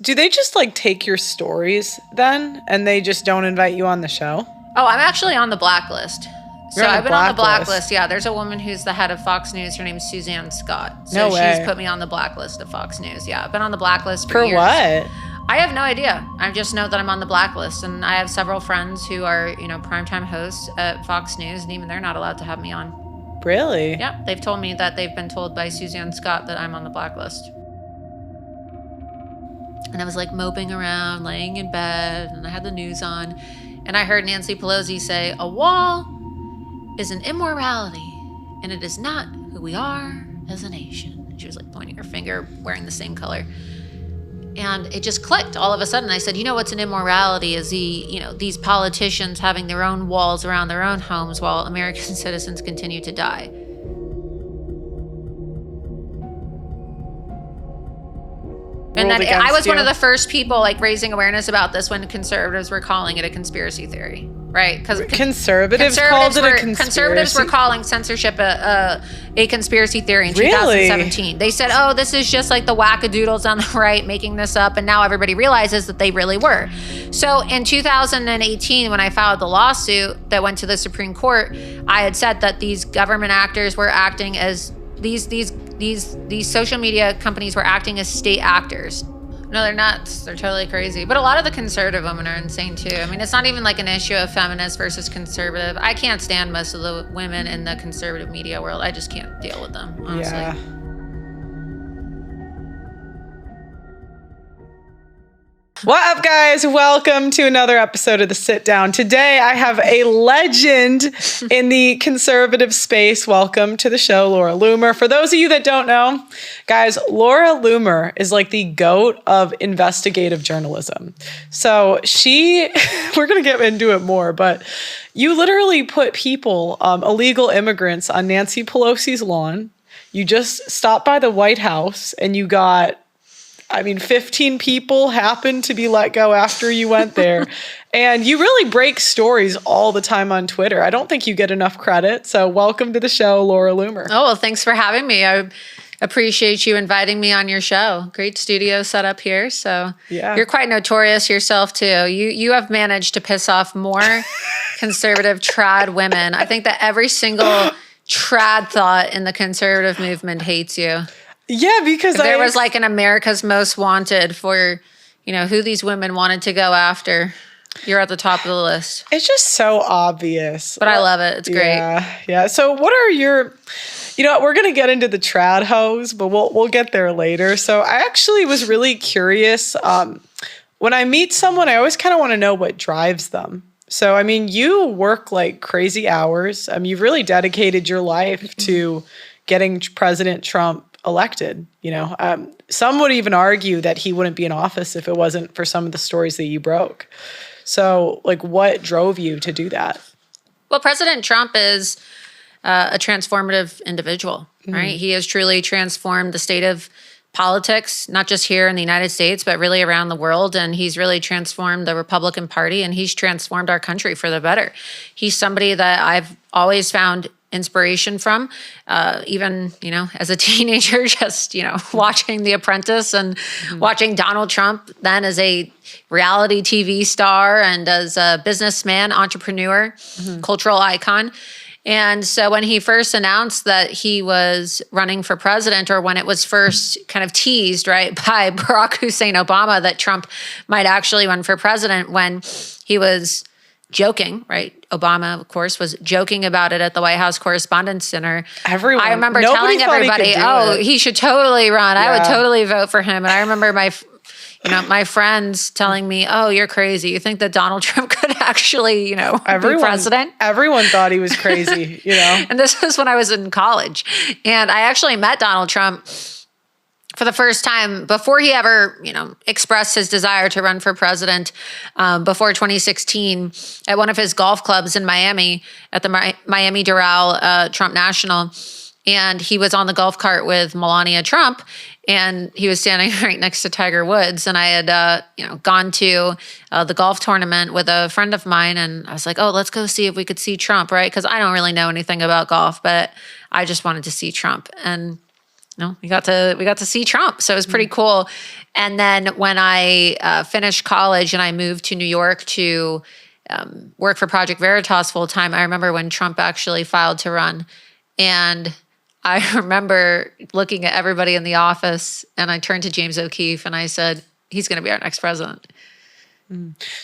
Do they just like take your stories then and they just don't invite you on the show? Oh, I'm actually on the blacklist. So You're on the I've been on the blacklist. blacklist. Yeah, there's a woman who's the head of Fox News. Her name's Suzanne Scott. So No way. she's put me on the blacklist of Fox News. Yeah, I've been on the blacklist For years. what? I have no idea. I just know that I'm on the blacklist, and I have several friends who are, primetime hosts at Fox News, and even they're not allowed to have me on. Really? Yeah, they've told me that they've been told by Suzanne Scott that I'm on the blacklist. And I was like moping around, laying in bed, and I had the news on, and I heard Nancy Pelosi say, "A wall is an immorality, and it is not who we are as a nation." She was like pointing her finger, wearing the same color. And it just clicked all of a sudden. I said, what's an immorality is these politicians having their own walls around their own homes while American citizens continue to die. And then I was one of the first people like raising awareness about this when conservatives were calling it a conspiracy theory, right? Because conservatives called it a conspiracy. Conservatives were calling censorship a conspiracy theory in 2017. They said, "Oh, this is just like the wackadoodles on the right making this up," and now everybody realizes that they really were. So in 2018, when I filed the lawsuit that went to the Supreme Court, I had said that these government actors were acting as these social media companies were acting as state actors. No, they're nuts. They're totally crazy. But a lot of the conservative women are insane too. I mean, it's not even like an issue of feminist versus conservative. I can't stand most of the women in the conservative media world. I just can't deal with them, honestly. Yeah. What up, guys? Welcome to another episode of The Sit Down. Today, I have a legend in the conservative space. Welcome to the show, Laura Loomer. For those of you that don't know, guys, Laura Loomer is like the GOAT of investigative journalism. So we're going to get into it more, but you literally put people, illegal immigrants, on Nancy Pelosi's lawn. You just stopped by the White House and you got 15 people happened to be let go after you went there. And you really break stories all the time on Twitter. I don't think you get enough credit. So welcome to the show, Laura Loomer. Oh, well, thanks for having me. I appreciate you inviting me on your show. Great studio set up here. So yeah. You're quite notorious yourself too. You have managed to piss off more conservative trad women. I think that every single trad thought in the conservative movement hates you. Yeah, because if there was like an America's Most Wanted for, who these women wanted to go after, you're at the top of the list. It's just so obvious. But I love it. It's great. Yeah. So what are your, we're going to get into the trad hoes, but we'll get there later. So I actually was really curious. When I meet someone, I always kind of want to know what drives them. So, you work like crazy hours. You've really dedicated your life to getting President Trump elected. Some would even argue that he wouldn't be in office if it wasn't for some of the stories that you broke. So, what drove you to do that? Well, President Trump is a transformative individual, right? He has truly transformed the state of politics, not just here in the United States, but really around the world. And he's really transformed the Republican Party, and he's transformed our country for the better. He's somebody that I've always found inspiration from, even, as a teenager, just, watching The Apprentice and watching Donald Trump then as a reality TV star and as a businessman, entrepreneur, cultural icon. And so when he first announced that he was running for president, or when it was first kind of teased, right, by Barack Hussein Obama that Trump might actually run for president, when he was joking, right? Obama, of course, was joking about it at the White House Correspondents' Center. I remember telling everybody, he should totally run. Yeah. I would totally vote for him. And I remember my friends telling me, "Oh, you're crazy. You think that Donald Trump could actually, be president?" Everyone thought he was crazy, And this was when I was in college. And I actually met Donald Trump for the first time before he ever, expressed his desire to run for president, before 2016 at one of his golf clubs in Miami at the Miami Doral Trump National. And he was on the golf cart with Melania Trump, and he was standing right next to Tiger Woods. And I had, gone to the golf tournament with a friend of mine, and I was like, "Oh, let's go see if we could see Trump," right? Because I don't really know anything about golf, but I just wanted to see Trump. And we got to see Trump. So it was pretty cool. And then when I finished college and I moved to New York to work for Project Veritas full time, I remember when Trump actually filed to run. And I remember looking at everybody in the office, and I turned to James O'Keefe and I said, he's going to be our next president.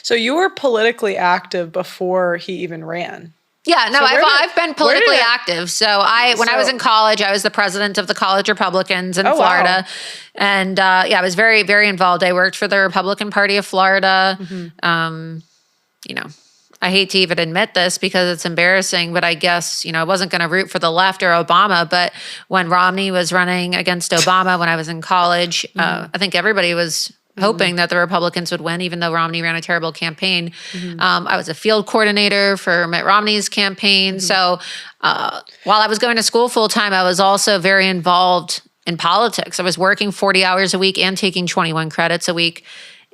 So you were politically active before he even ran. Yeah, no, I've been politically active. So when I was in college, I was the president of the College Republicans in Florida. Wow. And I was very, very involved. I worked for the Republican Party of Florida. I hate to even admit this because it's embarrassing, but I guess, I wasn't going to root for the left or Obama. But when Romney was running against Obama when I was in college, I think everybody was hoping that the Republicans would win, even though Romney ran a terrible campaign. I was a field coordinator for Mitt Romney's campaign. So while I was going to school full time, I was also very involved in politics. I was working 40 hours a week and taking 21 credits a week.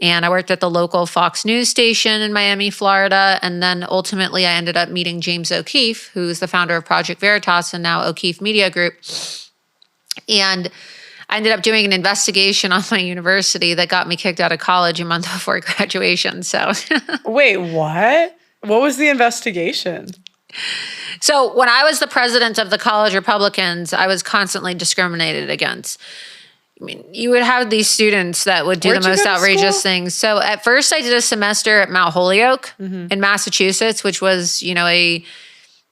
And I worked at the local Fox News station in Miami, Florida. And then ultimately I ended up meeting James O'Keefe, who's the founder of Project Veritas and now O'Keefe Media Group. And I ended up doing an investigation on my university that got me kicked out of college a month before graduation. So wait, what? What was the investigation? So when I was the president of the College Republicans, I was constantly discriminated against. I mean, you would have these students that would do the most outrageous things. So at first I did a semester at Mount Holyoke in Massachusetts, which was, a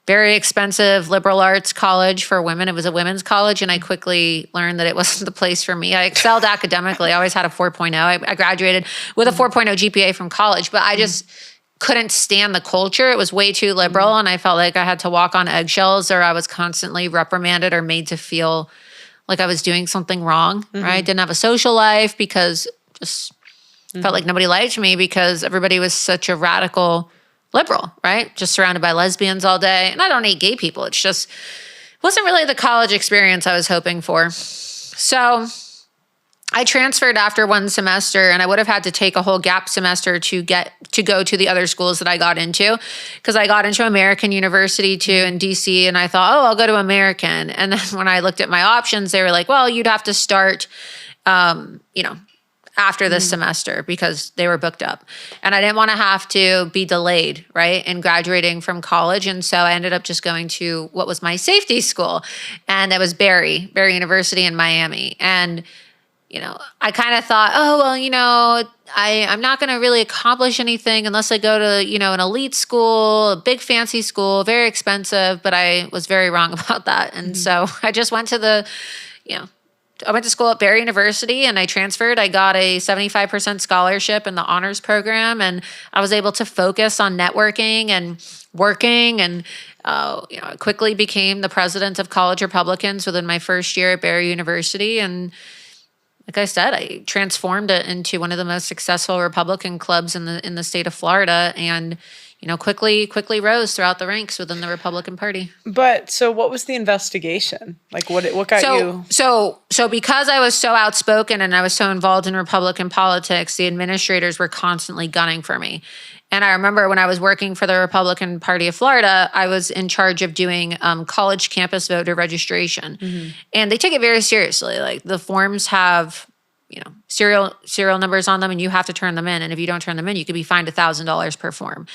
very expensive liberal arts college for women. It was a women's college, and I quickly learned that it wasn't the place for me. I excelled academically. I always had a 4.0. I graduated with a 4.0 GPA from college, but I just couldn't stand the culture. It was way too liberal, and I felt like I had to walk on eggshells, or I was constantly reprimanded or made to feel like I was doing something wrong, right? Didn't have a social life because just felt like nobody liked me because everybody was such a radical liberal, right? Just surrounded by lesbians all day. And I don't hate gay people. It's just wasn't really the college experience I was hoping for. So I transferred after one semester, and I would have had to take a whole gap semester to go to the other schools that I got into, because I got into American University too in DC, and I thought, I'll go to American. And then when I looked at my options, they were like, well, you'd have to start, after this semester because they were booked up. And I didn't want to have to be delayed, right, in graduating from college. And so I ended up just going to what was my safety school, and that was Barry University in Miami. And I kind of thought, I'm not going to really accomplish anything unless I go to, an elite school, a big fancy school, very expensive. But I was very wrong about that. And so I just went to I went to school at Barry University, and I transferred. I got a 75% scholarship in the honors program, and I was able to focus on networking and working, and I quickly became the president of College Republicans within my first year at Barry University. And like I said, I transformed it into one of the most successful Republican clubs in the state of Florida, and quickly rose throughout the ranks within the Republican Party. But so what was the investigation? Like what got you? So because I was so outspoken and I was so involved in Republican politics, the administrators were constantly gunning for me. And I remember when I was working for the Republican Party of Florida, I was in charge of doing college campus voter registration. And they take it very seriously. Like the forms have, serial numbers on them, and you have to turn them in. And if you don't turn them in, you could be fined $1,000 per form.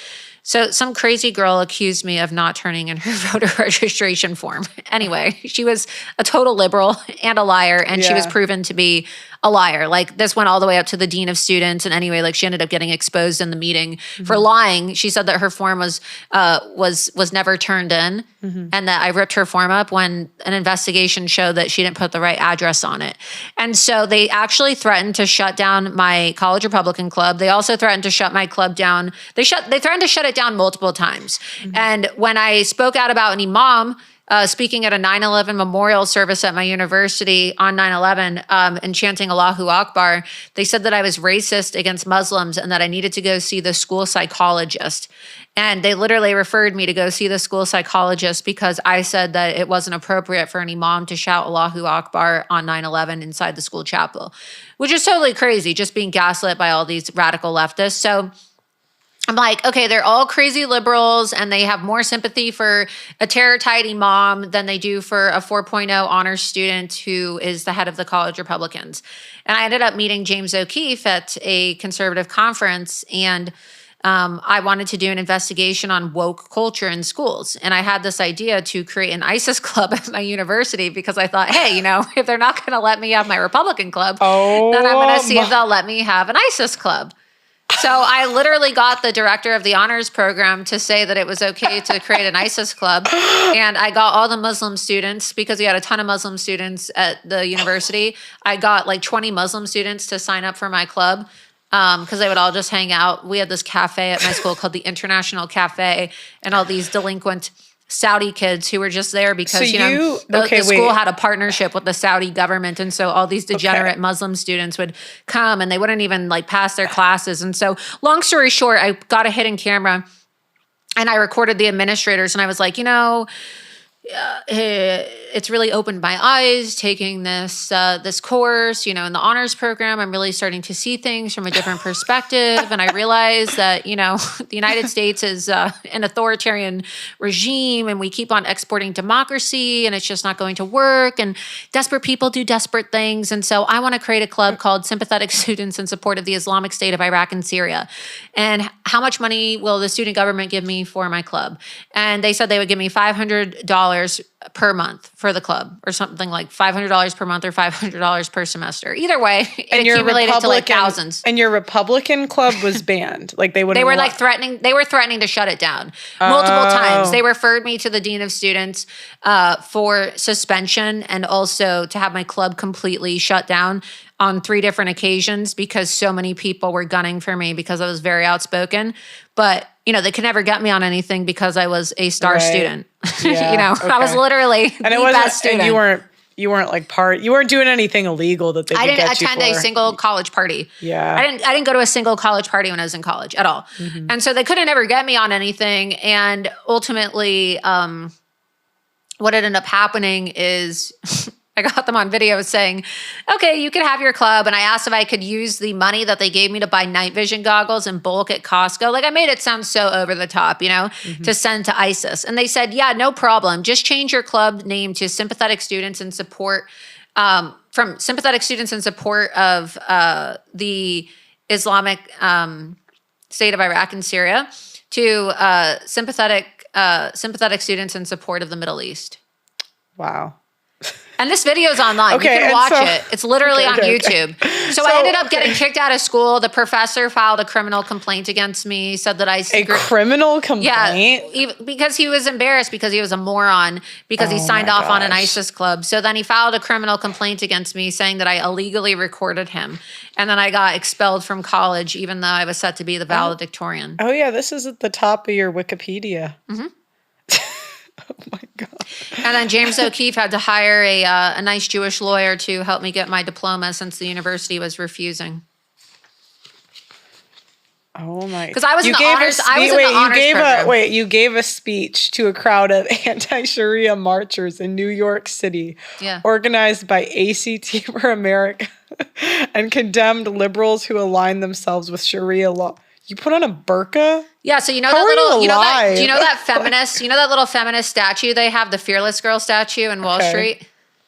So some crazy girl accused me of not turning in her voter registration form. Anyway, she was a total liberal and a liar, and she was proven to be a liar. Like this went all the way up to the dean of students. And anyway, like she ended up getting exposed in the meeting for lying. She said that her form was never turned in, and that I ripped her form up when an investigation showed that she didn't put the right address on it. And so they actually threatened to shut down my College Republican Club. They also threatened to shut my club down. They threatened to shut it down multiple times. And when I spoke out about an imam speaking at a 9/11 memorial service at my university on 9/11 and chanting Allahu Akbar, they said that I was racist against Muslims and that I needed to go see the school psychologist. And they literally referred me to go see the school psychologist because I said that it wasn't appropriate for an imam to shout Allahu Akbar on 9/11 inside the school chapel, which is totally crazy, just being gaslit by all these radical leftists. So I'm like, okay, they're all crazy liberals and they have more sympathy for a terror tidy mom than they do for a 4.0 honors student who is the head of the college Republicans. And I ended up meeting James O'Keefe at a conservative conference, and I wanted to do an investigation on woke culture in schools. And I had this idea to create an ISIS club at my university because I thought, hey, if they're not going to let me have my Republican club, then I'm going to see if they'll let me have an ISIS club. So I literally got the director of the honors program to say that it was okay to create an ISIS club. And I got all the Muslim students, because we had a ton of Muslim students at the university. I got like 20 Muslim students to sign up for my club because they would all just hang out. We had this cafe at my school called the International Cafe, and all these delinquent Saudi kids who were just there because, the school had a partnership with the Saudi government. And so all these degenerate Muslim students would come and they wouldn't even like pass their classes. And so long story short, I got a hidden camera and I recorded the administrators, and I was like, it's really opened my eyes taking this course, in the honors program. I'm really starting to see things from a different perspective. And I realized that, the United States is an authoritarian regime, and we keep on exporting democracy, and it's just not going to work. And desperate people do desperate things. And so I want to create a club called Sympathetic Students in Support of the Islamic State of Iraq and Syria. And how much money will the student government give me for my club? And they said they would give me $500 per month for the club, or something like $500 per month or $500 per semester. Either way, it accumulated to like thousands. And your Republican club was banned. Like they were threatening. They were threatening to shut it down multiple times. They referred me to the dean of students for suspension, and also to have my club completely shut down on 3 different occasions because so many people were gunning for me because I was very outspoken. But, they could never get me on anything because I was a star student. Yeah, I was literally the best student. And you weren't doing anything illegal that they could get you for. I didn't attend a single college party. Yeah. I didn't go to a single college party when I was in college at all. Mm-hmm. And so they couldn't ever get me on anything. And ultimately, what ended up happening is I got them on video saying, okay, you can have your club. And I asked if I could use the money that they gave me to buy night vision goggles in bulk at Costco. Like I made it sound so over the top, to send to ISIS. And they said, yeah, no problem. Just change your club name to Sympathetic Students in Support, from Sympathetic Students in Support of the Islamic State of Iraq and Syria to Sympathetic Students in Support of the Middle East. Wow. And this video's online. Okay, you can watch it. It's literally on YouTube. So I ended up getting kicked out of school. The professor filed a criminal complaint against me, said that I... A criminal complaint? Yeah, because he was embarrassed because he was a moron, because he signed off on an ISIS club. So then he filed a criminal complaint against me saying that I illegally recorded him. And then I got expelled from college, even though I was set to be the valedictorian. Oh yeah, this is at the top of your Wikipedia. Mm-hmm. Oh my God. And then James O'Keefe had to hire a nice Jewish lawyer to help me get my diploma since the university was refusing. Oh my! Because I was in the honors. program. You gave a speech to a crowd of anti-Sharia marchers in New York City, organized by ACT for America, and condemned liberals who align themselves with Sharia law. You put on a burqa? Yeah, so do you know that little feminist statue they have, the Fearless Girl statue in Wall Street?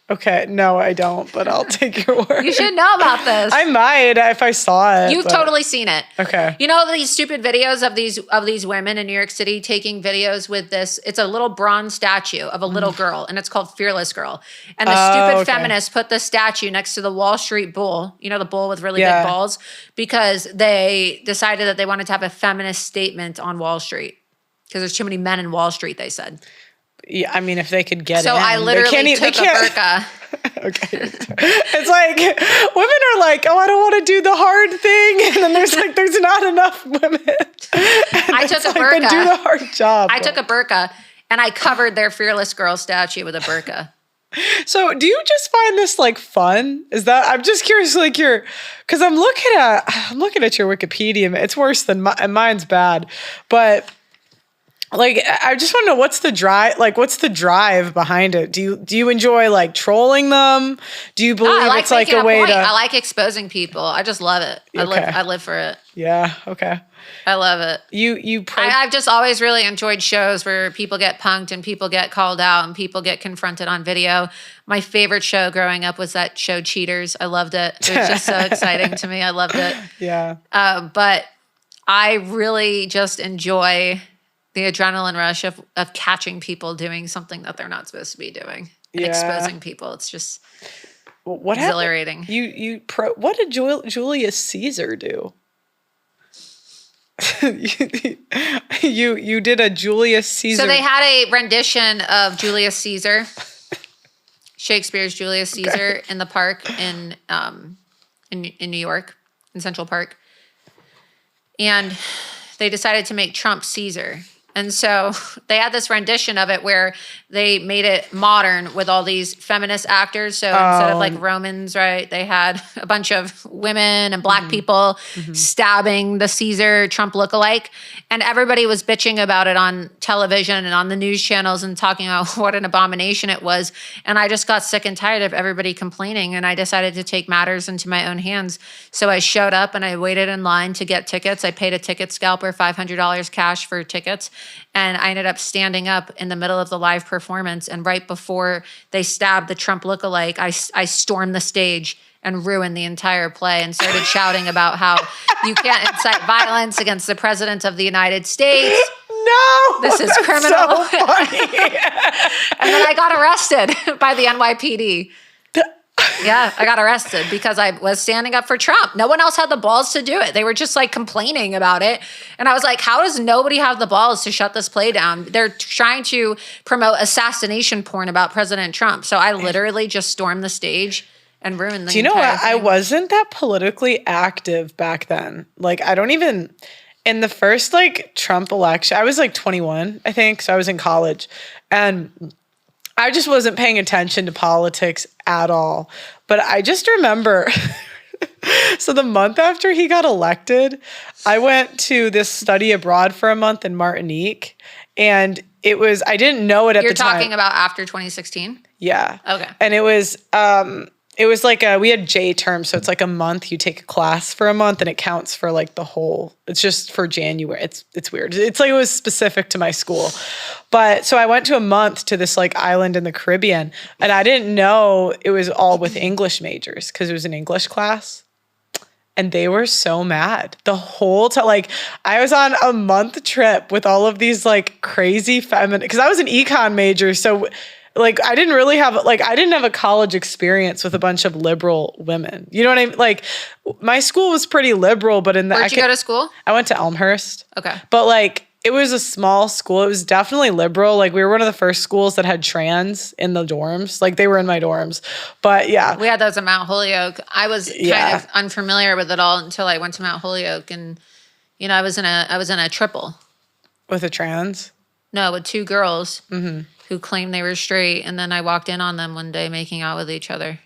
Okay, no, I don't, but I'll take your word. You should know about this. I might if I saw it. You've totally seen it. Okay. You know these stupid videos of these women in New York City taking videos with this? It's a little bronze statue of a little girl, and it's called Fearless Girl. And the stupid feminists put the statue next to the Wall Street bull, the bull with really big balls, because they decided that they wanted to have a feminist statement on Wall Street. Because there's too many men in Wall Street, they said. Yeah, I mean, if they could get it. So I literally took a burqa. Okay. It's like, women are like, I don't want to do the hard thing. And then there's not enough women. I took a burqa. They do the hard job. I took a burqa, and I covered their Fearless Girl statue with a burqa. So do you just find this fun? I'm just curious, because I'm looking at your Wikipedia. It's worse than mine's bad, but Like, I just want to know what's the drive, like, what's the drive behind it? Do you enjoy like trolling them? Do you believe I like it's like making a way point. to? I like exposing people. I just love it. Okay. I live for it. Yeah. Okay. I love it. I've just always really enjoyed shows where people get punked and people get called out and people get confronted on video. My favorite show growing up was that show Cheaters. I loved it. It was just so exciting to me. I loved it. Yeah. But I really just enjoy the adrenaline rush of catching people doing something that they're not supposed to be doing and exposing people. It's just what exhilarating. What did Julius Caesar do? you did a Julius Caesar. So they had a rendition of Julius Caesar, Shakespeare's Julius Caesar, in the park in New York, in Central Park, and they decided to make Trump Caesar. And so they had this rendition of it where they made it modern with all these feminist actors. So instead of like Romans, right, they had a bunch of women and black people stabbing the Caesar Trump lookalike. And everybody was bitching about it on television and on the news channels and talking about what an abomination it was. And I just got sick and tired of everybody complaining. And I decided to take matters into my own hands. So I showed up and I waited in line to get tickets. I paid a ticket scalper $500 cash for tickets. And I ended up standing up in the middle of the live performance. And right before they stabbed the Trump lookalike, I stormed the stage and ruined the entire play and started shouting about how you can't incite violence against the president of the United States. No, this is criminal. So funny. And then I got arrested by the NYPD. Yeah, I got arrested because I was standing up for Trump. No one else had the balls to do it. They were just like complaining about it. And I was like, how does nobody have the balls to shut this play down? They're trying to promote assassination porn about President Trump. So I literally just stormed the stage and ruined the Do you know what? thing. I wasn't that politically active back then. Like, I don't even, in the first like Trump election, I was like 21, I think. So I was in college. And I just wasn't paying attention to politics at all. But I just remember, so the month after he got elected, I went to this study abroad for a month in Martinique. And it was, I didn't know it at the time. You're talking about after 2016? Yeah. Okay. And it was like we had J terms. So it's like a month. You take a class for a month and it counts for like the whole, it's just for January. It's weird. It's like it was specific to my school. But so I went to a month to this like island in the Caribbean and I didn't know it was all with English majors because it was an English class. And they were so mad the whole time. Like I was on a month trip with all of these like crazy feminine, because I was an econ major. So like I didn't have a college experience with a bunch of liberal women. You know what I mean? Like my school was pretty liberal, but in the Where'd you go to school? I went to Elmhurst. Okay. But like it was a small school. It was definitely liberal. Like we were one of the first schools that had trans in the dorms. Like they were in my dorms. But yeah. We had those at Mount Holyoke. I was kind of unfamiliar with it all until I went to Mount Holyoke and you know, I was in a triple. With a trans? No, with two girls who claimed they were straight, and then I walked in on them one day making out with each other.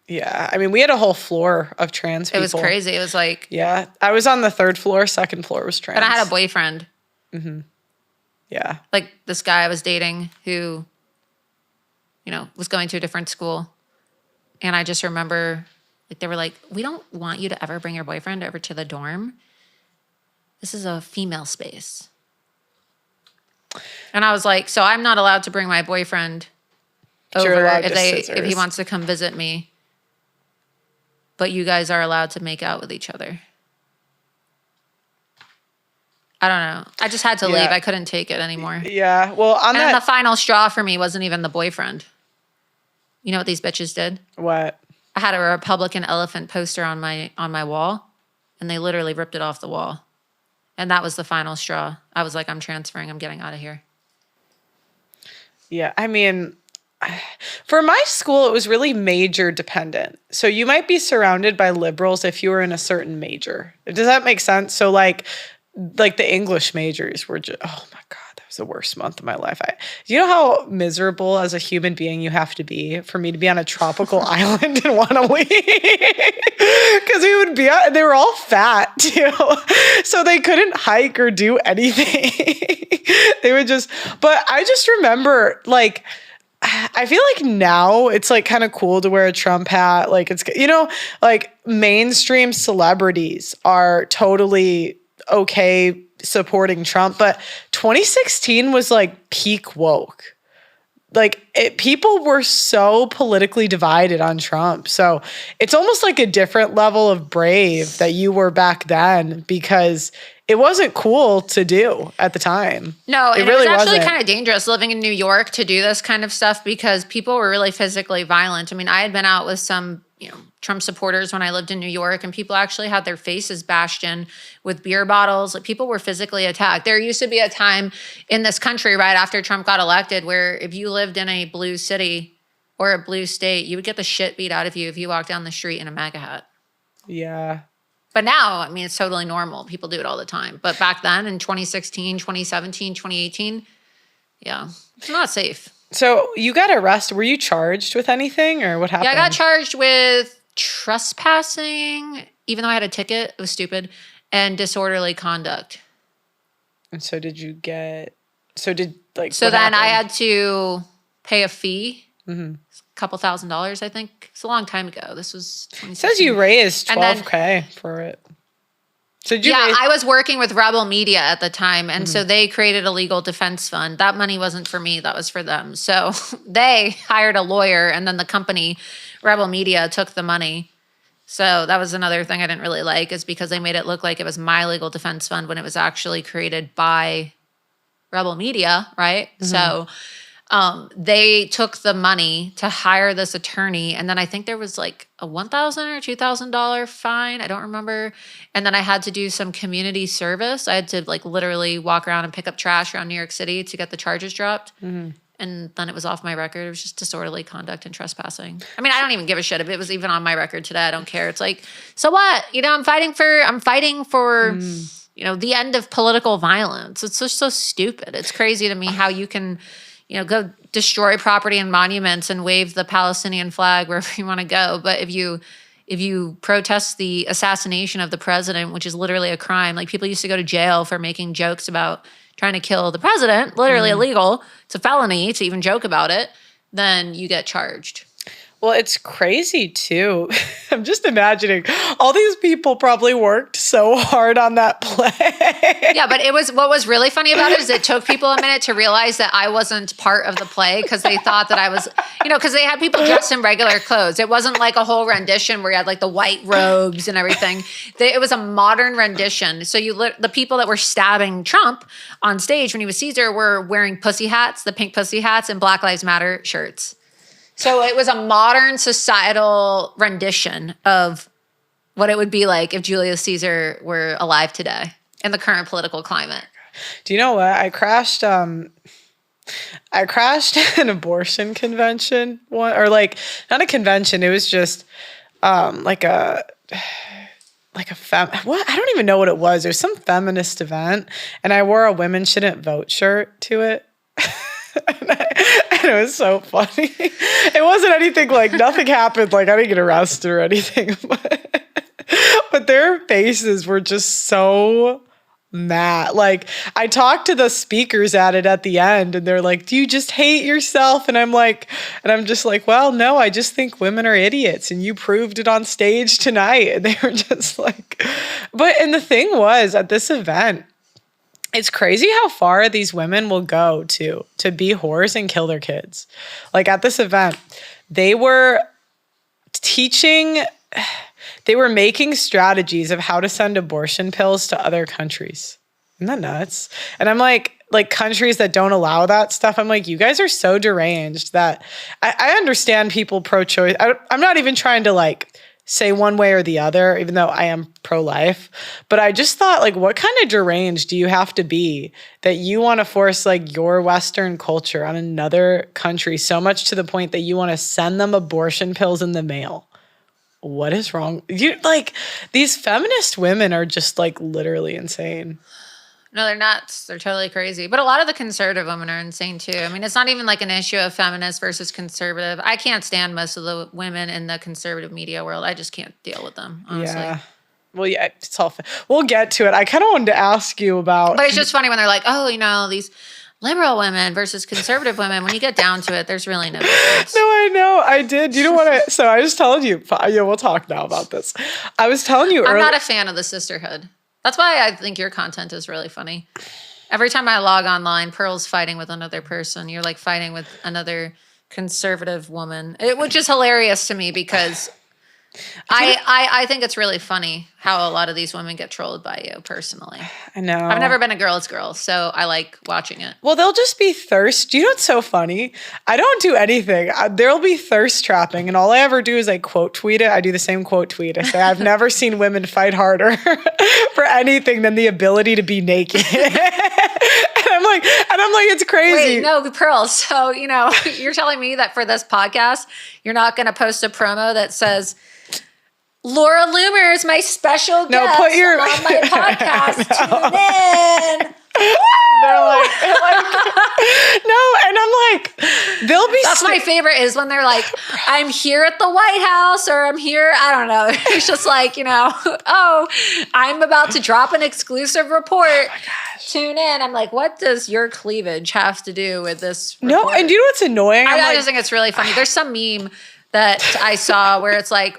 Yeah. I mean, we had a whole floor of trans people. It was crazy. It was like... Yeah. I was on the third floor. Second floor was trans. But I had a boyfriend. Mm-hmm. Yeah. Like this guy I was dating who, you know, was going to a different school. And I just remember, like, they were like, we don't want you to ever bring your boyfriend over to the dorm. This is a female space. And I was like, so I'm not allowed to bring my boyfriend over if he wants to come visit me. But you guys are allowed to make out with each other. I don't know. I just had to leave. I couldn't take it anymore. Yeah. Well, then the final straw for me wasn't even the boyfriend. You know what these bitches did? What? I had a Republican elephant poster on my wall, and they literally ripped it off the wall. And that was the final straw. I was like, I'm transferring. I'm getting out of here. Yeah. I mean, for my school, it was really major dependent. So you might be surrounded by liberals if you were in a certain major. Does that make sense? So like the English majors were just, oh my God, that was was the worst month of my life. Do you know how miserable as a human being you have to be for me to be on a tropical island and want to leave? Because we would be they were all fat too. So they couldn't hike or do anything. They would just, but I just remember like, I feel like now it's like kind of cool to wear a Trump hat. Like it's, you know, like mainstream celebrities are totally okay supporting Trump, but 2016 was like peak woke. Like people were so politically divided on Trump. So it's almost like a different level of brave that you were back then, because it wasn't cool to do at the time. No, it and really it was actually wasn't. kind of dangerous living in New York to do this kind of stuff because people were really physically violent. I mean, I had been out with some, Trump supporters when I lived in New York, and people actually had their faces bashed in with beer bottles. Like people were physically attacked. There used to be a time in this country right after Trump got elected where if you lived in a blue city or a blue state, you would get the shit beat out of you if you walked down the street in a MAGA hat. Yeah. But now, I mean, it's totally normal. People do it all the time. But back then in 2016, 2017, 2018, yeah, it's not safe. So you got arrested. Were you charged with anything or what happened? Yeah, I got charged with trespassing, even though I had a ticket. It was stupid. And disorderly conduct. And so did you get, so then happened? I had to pay a fee. Mm-hmm. A couple $1,000s, I think. It's a long time ago. This was 2016. It says you raised $12,000 for it. So I was working with Rebel Media at the time, and so they created a legal defense fund. That money wasn't for me. That was for them. So they hired a lawyer, and then the company, Rebel Media, took the money. So that was another thing I didn't really like, is because they made it look like it was my legal defense fund when it was actually created by Rebel Media, right? Mm-hmm. So they took the money to hire this attorney, and then I think there was like a $1,000 or $2,000 fine. I don't remember. And then I had to do some community service. I had to like literally walk around and pick up trash around New York City to get the charges dropped. Mm-hmm. And then it was off my record. It was just disorderly conduct and trespassing. I mean, I don't even give a shit if it was even on my record today. I don't care. It's like, so what? I'm fighting for the end of political violence. It's just so stupid. It's crazy to me how you can go destroy property and monuments and wave the Palestinian flag wherever you want to go. But if you protest the assassination of the president, which is literally a crime, like people used to go to jail for making jokes about trying to kill the president, literally illegal. It's a felony to even joke about it. Then you get charged. Well, it's crazy too. I'm just imagining all these people probably worked so hard on that play. Yeah, but what was really funny about it is it took people a minute to realize that I wasn't part of the play because they thought that I was, because they had people dressed in regular clothes. It wasn't like a whole rendition where you had like the white robes and everything. It was a modern rendition. So the people that were stabbing Trump on stage when he was Caesar were wearing pussy hats, the pink pussy hats, and Black Lives Matter shirts. So it was a modern societal rendition of what it would be like if Julius Caesar were alive today in the current political climate. Do you know what? I crashed an abortion convention, or like not a convention. It was just like a what? I don't even know what it was. It was some feminist event, and I wore a "Women Shouldn't Vote" shirt to it. And it was so funny. It wasn't anything like, nothing happened. Like I didn't get arrested or anything, but their faces were just so mad. Like I talked to the speakers at it at the end, and they're like, "Do you just hate yourself?" And I'm just like, "Well, no, I just think women are idiots, and you proved it on stage tonight." And they were just like, and the thing was, at this event, it's crazy how far these women will go to be whores and kill their kids. Like at this event, they were making strategies of how to send abortion pills to other countries. Isn't that nuts? And I'm like countries that don't allow that stuff. I'm like, you guys are so deranged that I understand people pro-choice. I'm not even trying to say one way or the other, even though I am pro-life. But I just thought, what kind of deranged do you have to be that you want to force your Western culture on another country so much to the point that you want to send them abortion pills in the mail? What is wrong? These feminist women are just literally insane. No, they're nuts. They're totally crazy. But a lot of the conservative women are insane too. I mean, it's not even like an issue of feminist versus conservative. I can't stand most of the women in the conservative media world. I just can't deal with them, honestly. Yeah. Well, yeah, it's all. We'll get to it. I kind of wanted to ask you about. But it's just funny when they're like, oh, these liberal women versus conservative women. When you get down to it, there's really no difference. No, I know. I did. You know what? So I was telling you. Yeah, we'll talk now about this. I was telling you I'm not a fan of the sisterhood. That's why I think your content is really funny. Every time I log online, Pearl's fighting with another person. You're like fighting with another conservative woman, which is hilarious to me because I think it's really funny how a lot of these women get trolled by you personally. I know. I've never been a girl's girl, so I like watching it. Well, they'll just be thirst. You know what's so funny? I don't do anything. There'll be thirst trapping, and all I ever do is I quote tweet it. I do the same quote tweet. I say, I've never seen women fight harder for anything than the ability to be naked. And I'm like, it's crazy. Wait, no, Pearl. So, you're telling me that for this podcast, you're not going to post a promo that says, Laura Loomer is my special guest on my podcast. Tune in. They're like, no, and I'm like, they'll be. That's my favorite is when they're like, I'm here at the White House, or I'm here. I don't know. It's just like, oh, I'm about to drop an exclusive report. Oh my gosh. Tune in. I'm like, what does your cleavage have to do with this report? No, and do you know what's annoying? I just think it's really funny. There's some meme that I saw where it's like,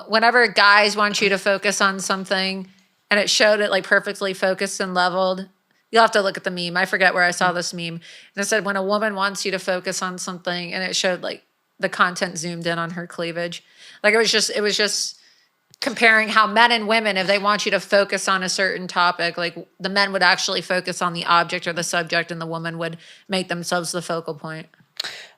whenever guys want you to focus on something, and it showed it like perfectly focused and leveled. You'll have to look at the meme. I forget where I saw this meme. And it said, when a woman wants you to focus on something, and it showed like the content zoomed in on her cleavage. Like it was just comparing how men and women, if they want you to focus on a certain topic, like the men would actually focus on the object or the subject, and the woman would make themselves the focal point.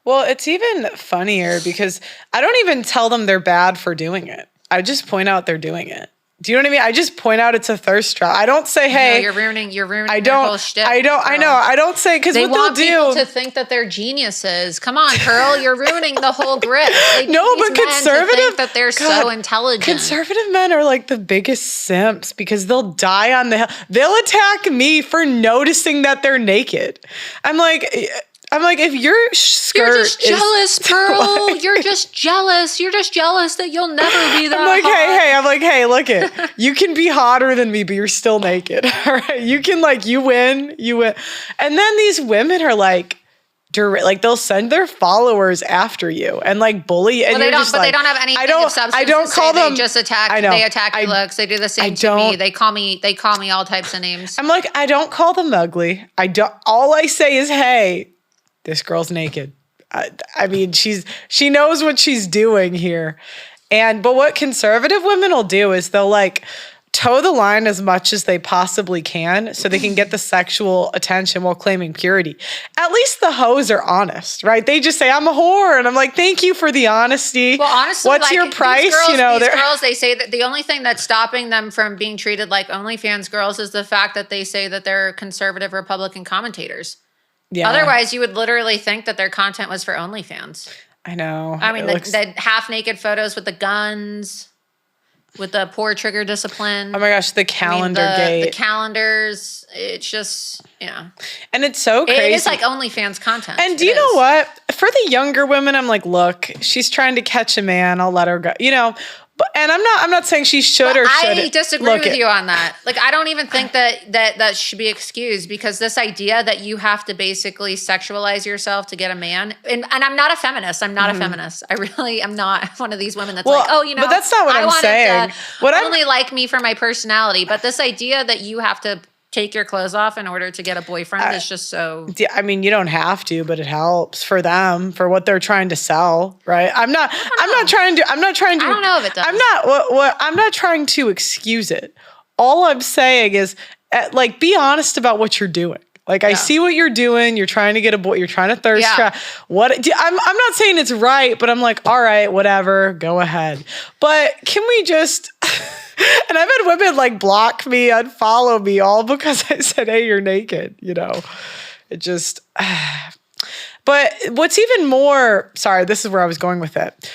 Well, it's even funnier because I don't even tell them they're bad for doing it. I just point out they're doing it. Do you know what I mean? I just point out it's a thirst trap. I don't say, "Hey, you're ruining their whole shtick." I know. I don't say because what want they'll people do to think that they're geniuses. Come on, Pearl, you're ruining the whole grip. No, but conservative think that they're so intelligent. Conservative men are like the biggest simps because they'll die on the hill. They'll attack me for noticing that they're naked. I'm like, if your skirt You're just jealous, Pearl. Like, you're just jealous. You're just jealess that you'll never be that I'm like, hey, look it. You can be hotter than me, but you're still naked. All right. You can you win. And then these women are like they'll send their followers after you and bully. And they don't have anything of substance. I don't call them. They just attack. They attack your looks. They do the same to me. They call me all types of names. I'm like, I don't call them ugly. All I say is, hey, this girl's naked. I mean, she knows what she's doing here. But what conservative women will do is they'll toe the line as much as they possibly can so they can get the sexual attention while claiming purity. At least the hoes are honest, right? They just say, I'm a whore. And I'm like, thank you for the honesty. Well, honestly, what's your price? These girls, they say that the only thing that's stopping them from being treated like OnlyFans girls is the fact that they say that they're conservative Republican commentators. Yeah. Otherwise, you would literally think that their content was for OnlyFans. I know. I mean, the half-naked photos with the guns, with the poor trigger discipline. Oh my gosh, the calendar gate. The calendars. It's just, And it's so crazy. It is like OnlyFans content. And do you know what? For the younger women, I'm like, look, she's trying to catch a man. I'll let her go. And I'm not saying she should or shouldn't. I disagree with you on that. I don't even think that should be excused because this idea that you have to basically sexualize yourself to get a man, and I'm not a feminist. I'm not a feminist. I really am not one of these women that's but that's not what I'm saying. Only like me for my personality. But this idea that you have to take your clothes off in order to get a boyfriend is just so. I mean, you don't have to, but it helps for them for what they're trying to sell, right? I'm not trying to. I don't know if it does. I'm not trying to excuse it. All I'm saying is, be honest about what you're doing. I see what you're doing. You're trying to get a boy. You're trying to thirst trap. I'm not saying it's right, but I'm like, all right, whatever, go ahead. But can we just? And I've had women block me, unfollow me, all because I said, "Hey, you're naked." It just. But what's even more? Sorry, this is where I was going with it.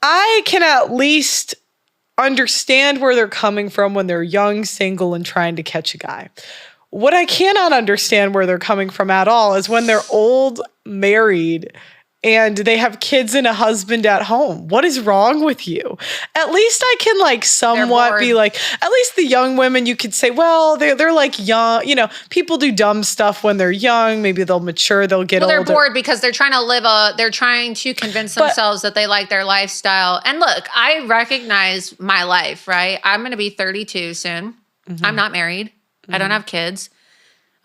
I can at least understand where they're coming from when they're young, single, and trying to catch a guy. what I cannot understand where they're coming from at all is when they're old, married, and they have kids and a husband at home. What is wrong with you? At least I can like somewhat be like, at least the young women, you could say, well, they're like young, you know, people do dumb stuff when they're young. Maybe they'll mature, they'll get older. They're bored because they're trying to they're trying to convince themselves that they like their lifestyle. And look, I recognize my life, right? I'm going to be 32 soon. Mm-hmm. I'm not married. Mm-hmm. I don't have kids.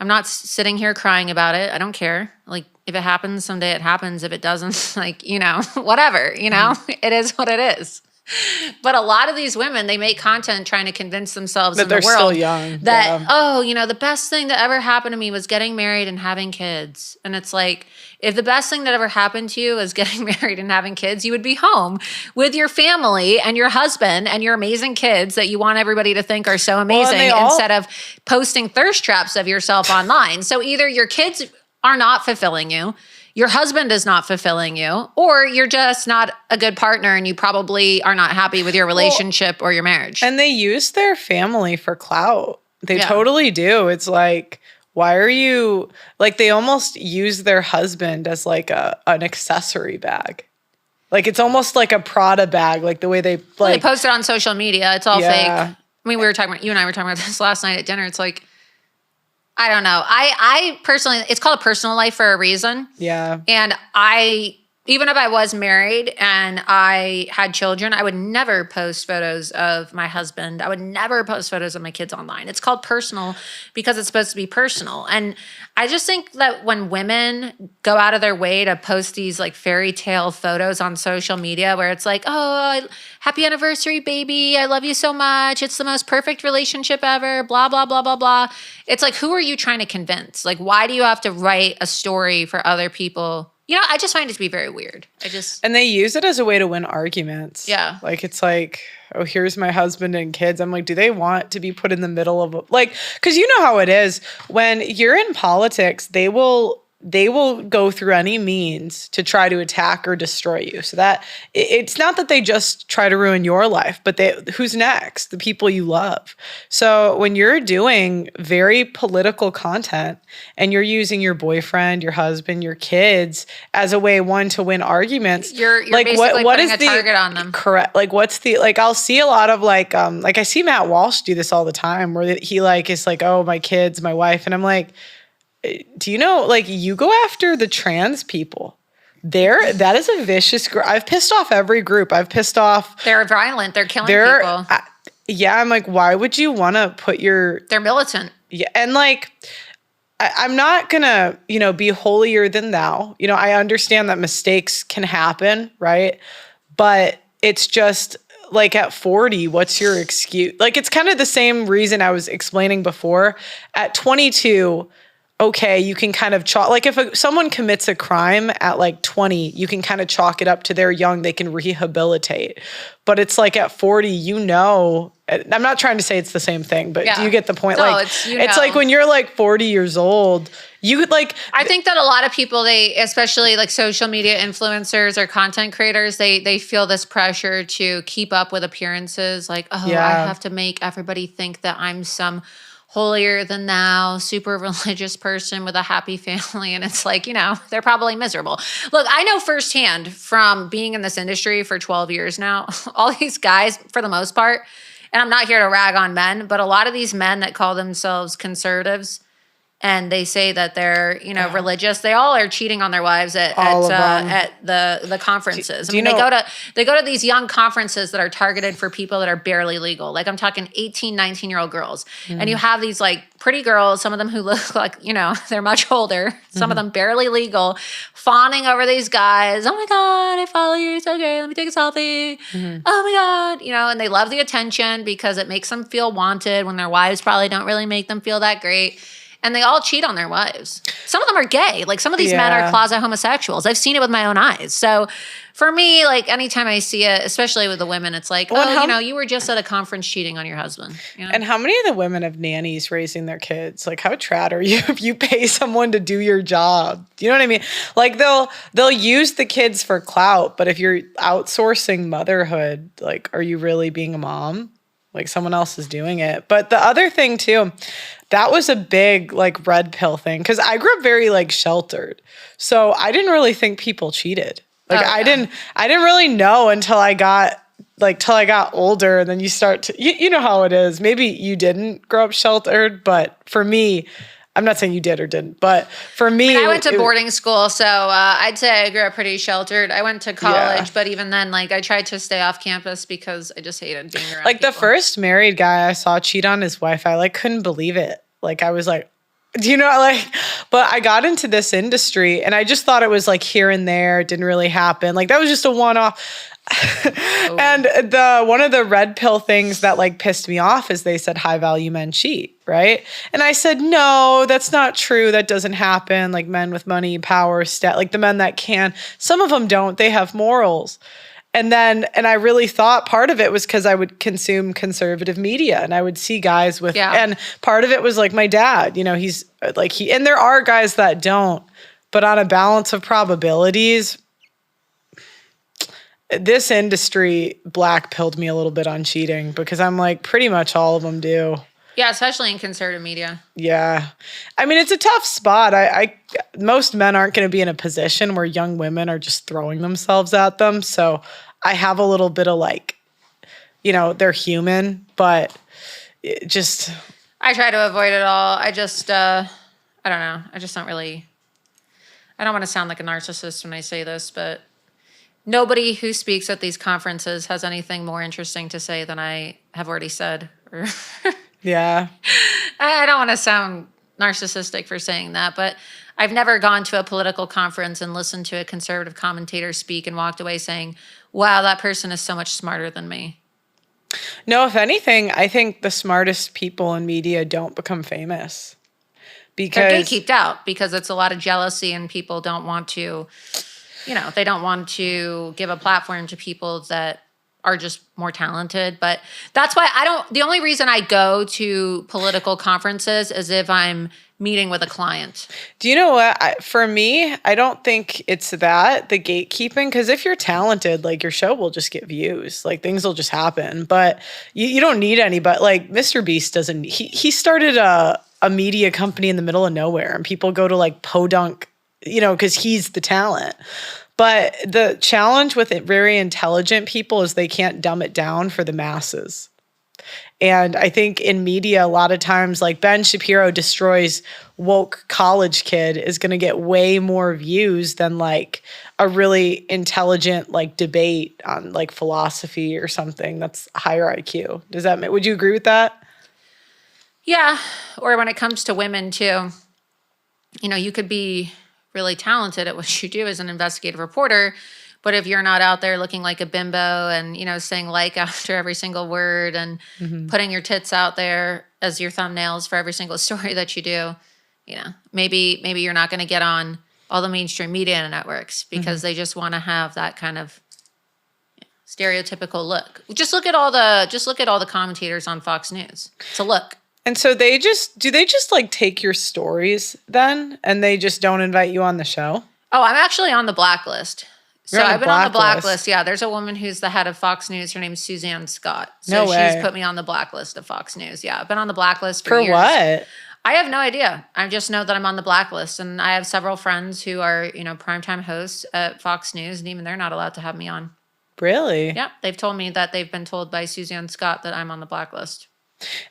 I'm not sitting here crying about it. I don't care. Like, if it happens, someday it happens. If it doesn't, like, you know, whatever, you know, it is what it is. But a lot of these women, they make content trying to convince themselves in the world still young. That, oh, you know, the best thing that ever happened to me was getting married and having kids. And it's like, if the best thing that ever happened to you is getting married and having kids, you would be home with your family and your husband and your amazing kids that you want everybody to think are so amazing instead of posting thirst traps of yourself online. So either your kids are not fulfilling you, your husband is not fulfilling you, or you're just not a good partner and you probably are not happy with your relationship or your marriage. And they use their family for clout. They totally do. It's like, why are you, like, they almost use their husband as like an accessory bag. Like, it's almost like a Prada bag, like the way they they post it on social media. It's all fake. I mean, you and I were talking about this last night at dinner. It's like, I don't know. I personally, it's called a personal life for a reason. Yeah. And even if I was married and I had children, I would never post photos of my husband. I would never post photos of my kids online. It's called personal because it's supposed to be personal. And I just think that when women go out of their way to post these like fairy tale photos on social media where it's like, oh, happy anniversary, baby. I love you so much. It's the most perfect relationship ever, blah, blah, blah, blah, blah. It's like, who are you trying to convince? Like, why do you have to write a story for other people? You know, I just find it to be very weird. And they use it as a way to win arguments. Yeah. Like, it's like, oh, here's my husband and kids. I'm like, do they want to be put in the middle of, like, because you know how it is. When you're in politics, they will go through any means to try to attack or destroy you. So that it's not that they just try to ruin your life, but who's next? The people you love. So when you're doing very political content and you're using your boyfriend, your husband, your kids as a way, to win arguments, you're like basically what putting is a target on them. Correct. Like what's the, like, I'll see a lot of like I see Matt Walsh do this all the time where he like is like, oh, my kids, my wife. And I'm like, do you know, like, you go after the trans people. That is a vicious group. I've pissed off every group. They're violent. They're killing people. I'm like, why would you want to put They're militant. Yeah. And like, I'm not going to, be holier than thou. You know, I understand that mistakes can happen, right? But it's just like at 40, what's your excuse? Like, it's kind of the same reason I was explaining before. At 22, okay, you can kind of chalk, like if someone commits a crime at like 20, you can kind of chalk it up to they're young, they can rehabilitate. But it's like at 40, I'm not trying to say it's the same thing, but do you get the point? No, like it's like when you're like 40 years old, you could like. I think that a lot of people, especially like social media influencers or content creators, they feel this pressure to keep up with appearances. Like, I have to make everybody think that I'm some holier than thou, super religious person with a happy family. And it's like, they're probably miserable. Look, I know firsthand from being in this industry for 12 years now, all these guys, for the most part, and I'm not here to rag on men, but a lot of these men that call themselves conservatives and they say that they're, religious, they all are cheating on their wives at the conferences. They go to these young conferences that are targeted for people that are barely legal. Like I'm talking 18, 19-year-old girls. Mm-hmm. And you have these like pretty girls, some of them who look like, they're much older, some of them barely legal, fawning over these guys. Oh my God, I follow you. It's okay. Let me take a selfie. Mm-hmm. Oh my God. And they love the attention because it makes them feel wanted when their wives probably don't really make them feel that great. And they all cheat on their wives. Some of them are gay. Like some of these men are closet homosexuals. I've seen it with my own eyes. So for me, like anytime I see it, especially with the women, it's like, you were just at a conference cheating on your husband. And how many of the women have nannies raising their kids? Like how trad are you if you pay someone to do your job? Do you know what I mean? Like they'll use the kids for clout, but if you're outsourcing motherhood, like are you really being a mom? Like someone else is doing it. But the other thing too, that was a big like red pill thing. Cause I grew up very like sheltered. So I didn't really think people cheated. Like I didn't really know until I got older, and then you start to, you know how it is. Maybe you didn't grow up sheltered, but for me, I'm not saying you did or didn't, but for me, I went to boarding school, so I'd say I grew up pretty sheltered. I went to college, but even then, like I tried to stay off campus because I just hated being around like people. the first married guy I saw cheat on his wife, I like couldn't believe it. Like I was like, do you know, like, but I got into this industry and I just thought it was like here and there. It didn't really happen. Like that was just a one-off. And one of the red pill things that like pissed me off is they said high value men cheat, right? And I said, no, that's not true. That doesn't happen. Like men with money, power, like the men that can, some of them don't, they have morals. And I really thought part of it was because I would consume conservative media and I would see guys with, and part of it was like my dad, you know, he's like, and there are guys that don't, but on a balance of probabilities, this industry black-pilled me a little bit on cheating because I'm like, pretty much all of them do. Yeah, especially in conservative media. Yeah. I mean, it's a tough spot. Most men aren't going to be in a position where young women are just throwing themselves at them. So I have a little bit of like, you know, they're human, but it just. I try to avoid it all. I just, I don't know. I just don't really, I don't want to sound like a narcissist when I say this, but nobody who speaks at these conferences has anything more interesting to say than I have already said. Yeah. I don't want to sound narcissistic for saying that, but I've never gone to a political conference and listened to a conservative commentator speak and walked away saying, wow, that person is so much smarter than me. No, if anything, I think the smartest people in media don't become famous. Because they're gatekeeped out because it's a lot of jealousy and people don't want to, you know, they don't want to give a platform to people that are just more talented. But that's why the only reason I go to political conferences is if I'm meeting with a client. Do you know what? For me, I don't think it's the gatekeeping, because if you're talented, like your show will just get views, like things will just happen. But you don't need anybody. Like Mr. Beast doesn't, he started a media company in the middle of nowhere and people go to like Podunk, you know, because he's the talent. But the challenge with very intelligent people is they can't dumb it down for the masses. And I think in media, a lot of times, like Ben Shapiro destroys woke college kid is going to get way more views than like a really intelligent like debate on like philosophy or something that's higher IQ. Would you agree with that? Yeah. Or when it comes to women too, you know, you could be really talented at what you do as an investigative reporter, but if you're not out there looking like a bimbo and, you know, saying like after every single word and putting your tits out there as your thumbnails for every single story that you do, you know, maybe you're not going to get on all the mainstream media networks because they just want to have that kind of stereotypical look. Just look at all the commentators on Fox News. It's a look. And so do they just like take your stories then and they just don't invite you on the show? Oh, I'm actually on the blacklist. So I've been on the blacklist. Yeah, there's a woman who's the head of Fox News. Her name's Suzanne Scott. So she's put me on the blacklist of Fox News. Yeah, I've been on the blacklist for years. For what? I have no idea. I just know that I'm on the blacklist. And I have several friends who are, you know, primetime hosts at Fox News. And even they're not allowed to have me on. Really? Yeah, they've told me that they've been told by Suzanne Scott that I'm on the blacklist.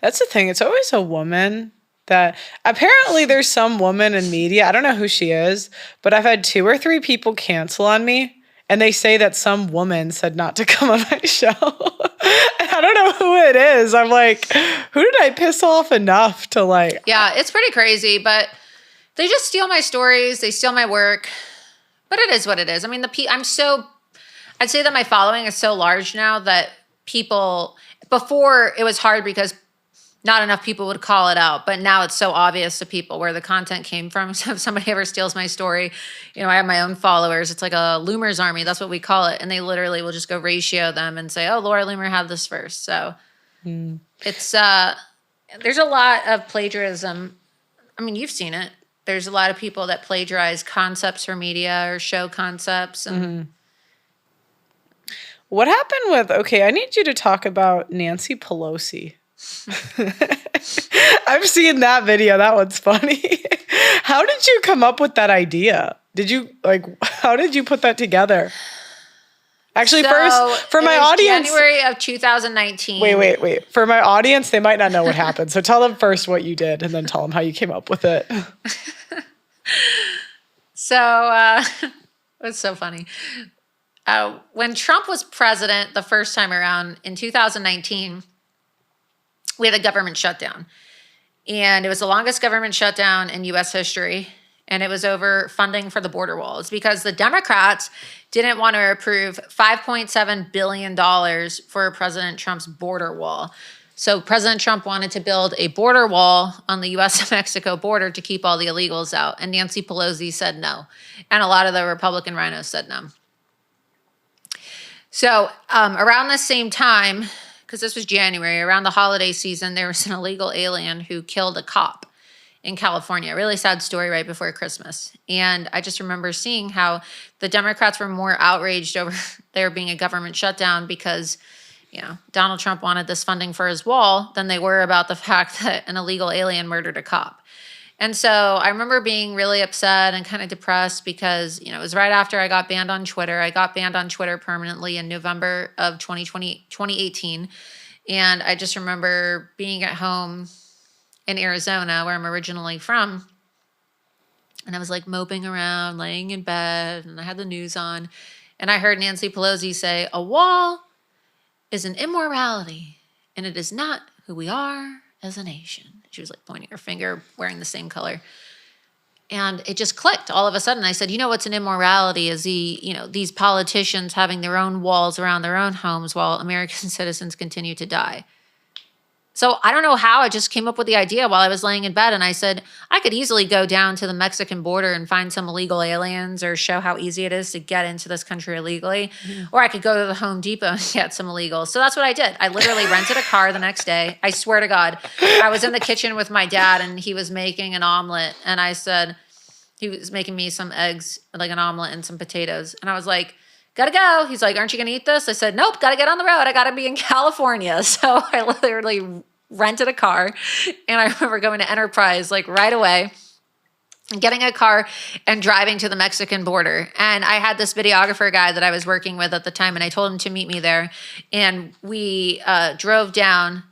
That's the thing. It's always a woman that apparently there's some woman in media. I don't know who she is, but I've had 2 or 3 people cancel on me. And they say that some woman said not to come on my show. I don't know who it is. I'm like, who did I piss off enough to like? Yeah, it's pretty crazy, but they just steal my stories. They steal my work. But it is what it is. I mean, I'd say that my following is so large now that people, before it was hard because not enough people would call it out, but now it's so obvious to people where the content came from. So if somebody ever steals my story, you know, I have my own followers. It's like a Loomer's army. That's what we call it. And they literally will just go ratio them and say, oh, Laura Loomer had this first. So it's, there's a lot of plagiarism. I mean, you've seen it. There's a lot of people that plagiarize concepts for media or show concepts. And What happened with, okay, I need you to talk about Nancy Pelosi. I've seen that video. That one's funny. How did you come up with that idea? How did you put that together? Actually, So, first, for it my was audience. January of 2019. Wait. For my audience, they might not know what happened. So tell them first what you did and then tell them how you came up with it. So, it was so funny. When Trump was president the first time around in 2019, we had a government shutdown. And it was the longest government shutdown in U.S. history. And it was over funding for the border walls because the Democrats didn't want to approve $5.7 billion for President Trump's border wall. So President Trump wanted to build a border wall on the U.S.-Mexico border to keep all the illegals out. And Nancy Pelosi said no. And a lot of the Republican rhinos said no. So around the same time, because this was January, around the holiday season, there was an illegal alien who killed a cop in California. A really sad story right before Christmas. And I just remember seeing how the Democrats were more outraged over there being a government shutdown because, Donald Trump wanted this funding for his wall than they were about the fact that an illegal alien murdered a cop. And so I remember being really upset and kind of depressed because, it was right after I got banned on Twitter. I got banned on Twitter permanently in November of 2018. And I just remember being at home in Arizona, where I'm originally from. And I was like moping around, laying in bed, and I had the news on. And I heard Nancy Pelosi say, "A wall is an immorality, and it is not who we are as a nation." She was like pointing her finger, wearing the same color. And it just clicked all of a sudden. I said, what's an immorality is these politicians having their own walls around their own homes while American citizens continue to die. So I don't know how I just came up with the idea while I was laying in bed. And I said, I could easily go down to the Mexican border and find some illegal aliens or show how easy it is to get into this country illegally. Mm-hmm. Or I could go to the Home Depot and get some illegals. So that's what I did. I literally rented a car the next day. I swear to God, I was in the kitchen with my dad and he was making an omelet. And I said, he was making me some eggs, like an omelet and some potatoes. And I was like, gotta go. He's like, aren't you gonna eat this? I said, nope, gotta get on the road. I gotta be in California. So I literally rented a car. And I remember going to Enterprise like right away and getting a car and driving to the Mexican border. And I had this videographer guy that I was working with at the time, and I told him to meet me there. And we drove down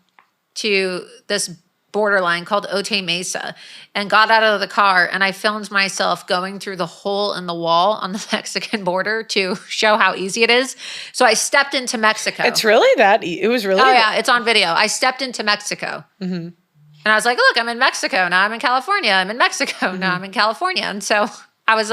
to this borderline called Otay Mesa and got out of the car, and I filmed myself going through the hole in the wall on the Mexican border to show how easy it is. So I stepped into Mexico. It's really it was really. Oh yeah, it's on video. I stepped into Mexico. Mm-hmm. And I was like, look, I'm in Mexico. Now I'm in California. I'm in Mexico. Mm-hmm. Now I'm in California. And so I was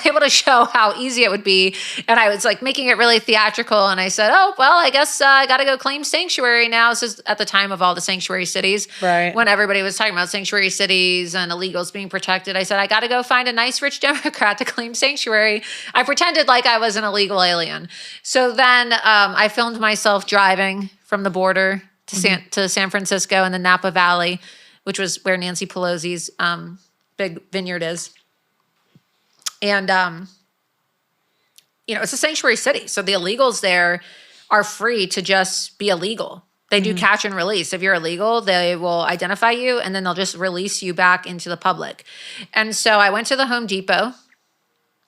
able to show how easy it would be. And I was like making it really theatrical. And I said, oh, well, I guess I got to go claim sanctuary now. This is at the time of all the sanctuary cities. Right. When everybody was talking about sanctuary cities and illegals being protected, I said, I got to go find a nice rich Democrat to claim sanctuary. I pretended like I was an illegal alien. So then I filmed myself driving from the border to San Francisco and the Napa Valley, which was where Nancy Pelosi's big vineyard is. And, it's a sanctuary city. So the illegals there are free to just be illegal. They do catch and release. If you're illegal, they will identify you and then they'll just release you back into the public. And so I went to the Home Depot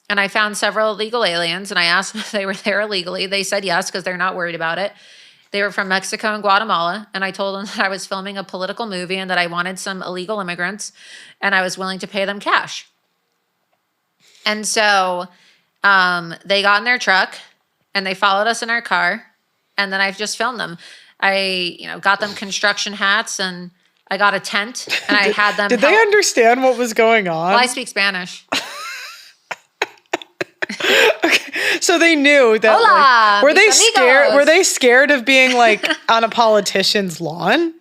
and I found several illegal aliens and I asked them if they were there illegally. They said yes, because they're not worried about it. They were from Mexico and Guatemala. And I told them that I was filming a political movie and that I wanted some illegal immigrants and I was willing to pay them cash. And so they got in their truck and they followed us in our car. And then I've just filmed them. I, got them construction hats and I got a tent and I had them. Did they understand what was going on? Well, I speak Spanish. Okay. So they knew that. Hola, were they amigos. scared? Were they scared of being like on a politician's lawn?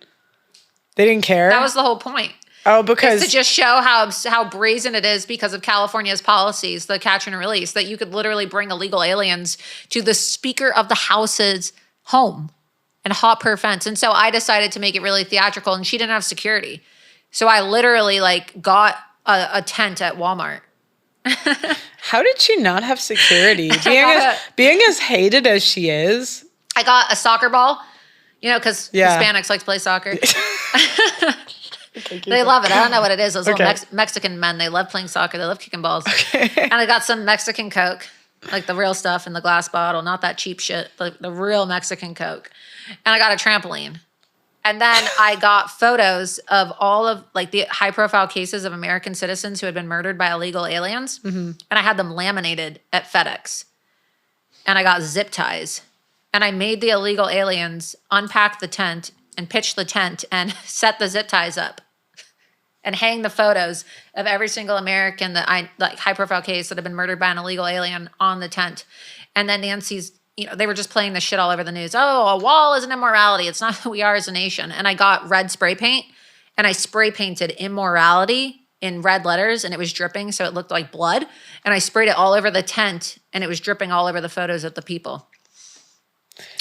They didn't care. That was the whole point. Oh, because to just show how brazen it is because of California's policies, the catch and release, that you could literally bring illegal aliens to the Speaker of the House's home and hop her fence. And so I decided to make it really theatrical, and she didn't have security. So I literally got a tent at Walmart. How did she not have security? Being as hated as she is. I got a soccer ball, because Hispanics like to play soccer. They love it. I don't know what it is. Those little Mexican men, they love playing soccer. They love kicking balls. And I got some Mexican Coke, like the real stuff in the glass bottle, not that cheap shit, the real Mexican Coke. And I got a trampoline. And then I got photos of all of the high profile cases of American citizens who had been murdered by illegal aliens. Mm-hmm. And I had them laminated at FedEx. And I got zip ties. And I made the illegal aliens unpack the tent and pitch the tent and set the zip ties up and hang the photos of every single American high profile case that had been murdered by an illegal alien on the tent. And then Nancy's, they were just playing this shit all over the news. Oh, a wall is an immorality. It's not who we are as a nation. And I got red spray paint and I spray painted immorality in red letters and it was dripping. So it looked like blood. And I sprayed it all over the tent and it was dripping all over the photos of the people.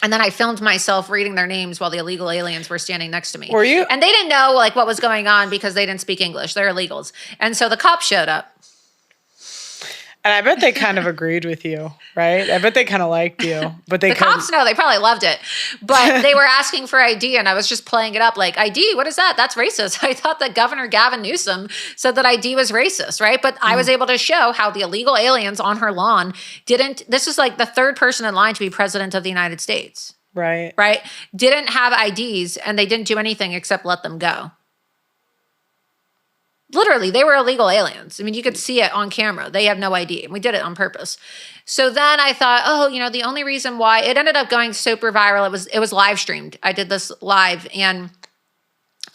And then I filmed myself reading their names while the illegal aliens were standing next to me. Were you? And they didn't know what was going on because they didn't speak English. They're illegals. And so the cops showed up. And I bet they kind of agreed with you, right? I bet they kind of liked you. But the cops, no, they probably loved it. But they were asking for ID, and I was just playing it up like, ID, what is that? That's racist. I thought that Governor Gavin Newsom said that ID was racist, right? But I was able to show how the illegal aliens on her lawn this is like the third person in line to be president of the United States. Right. Right? Didn't have IDs, and they didn't do anything except let them go. Literally, they were illegal aliens. I mean, you could see it on camera. They have no ID. And we did it on purpose. So then I thought, the only reason why it ended up going super viral, it was live streamed. I did this live and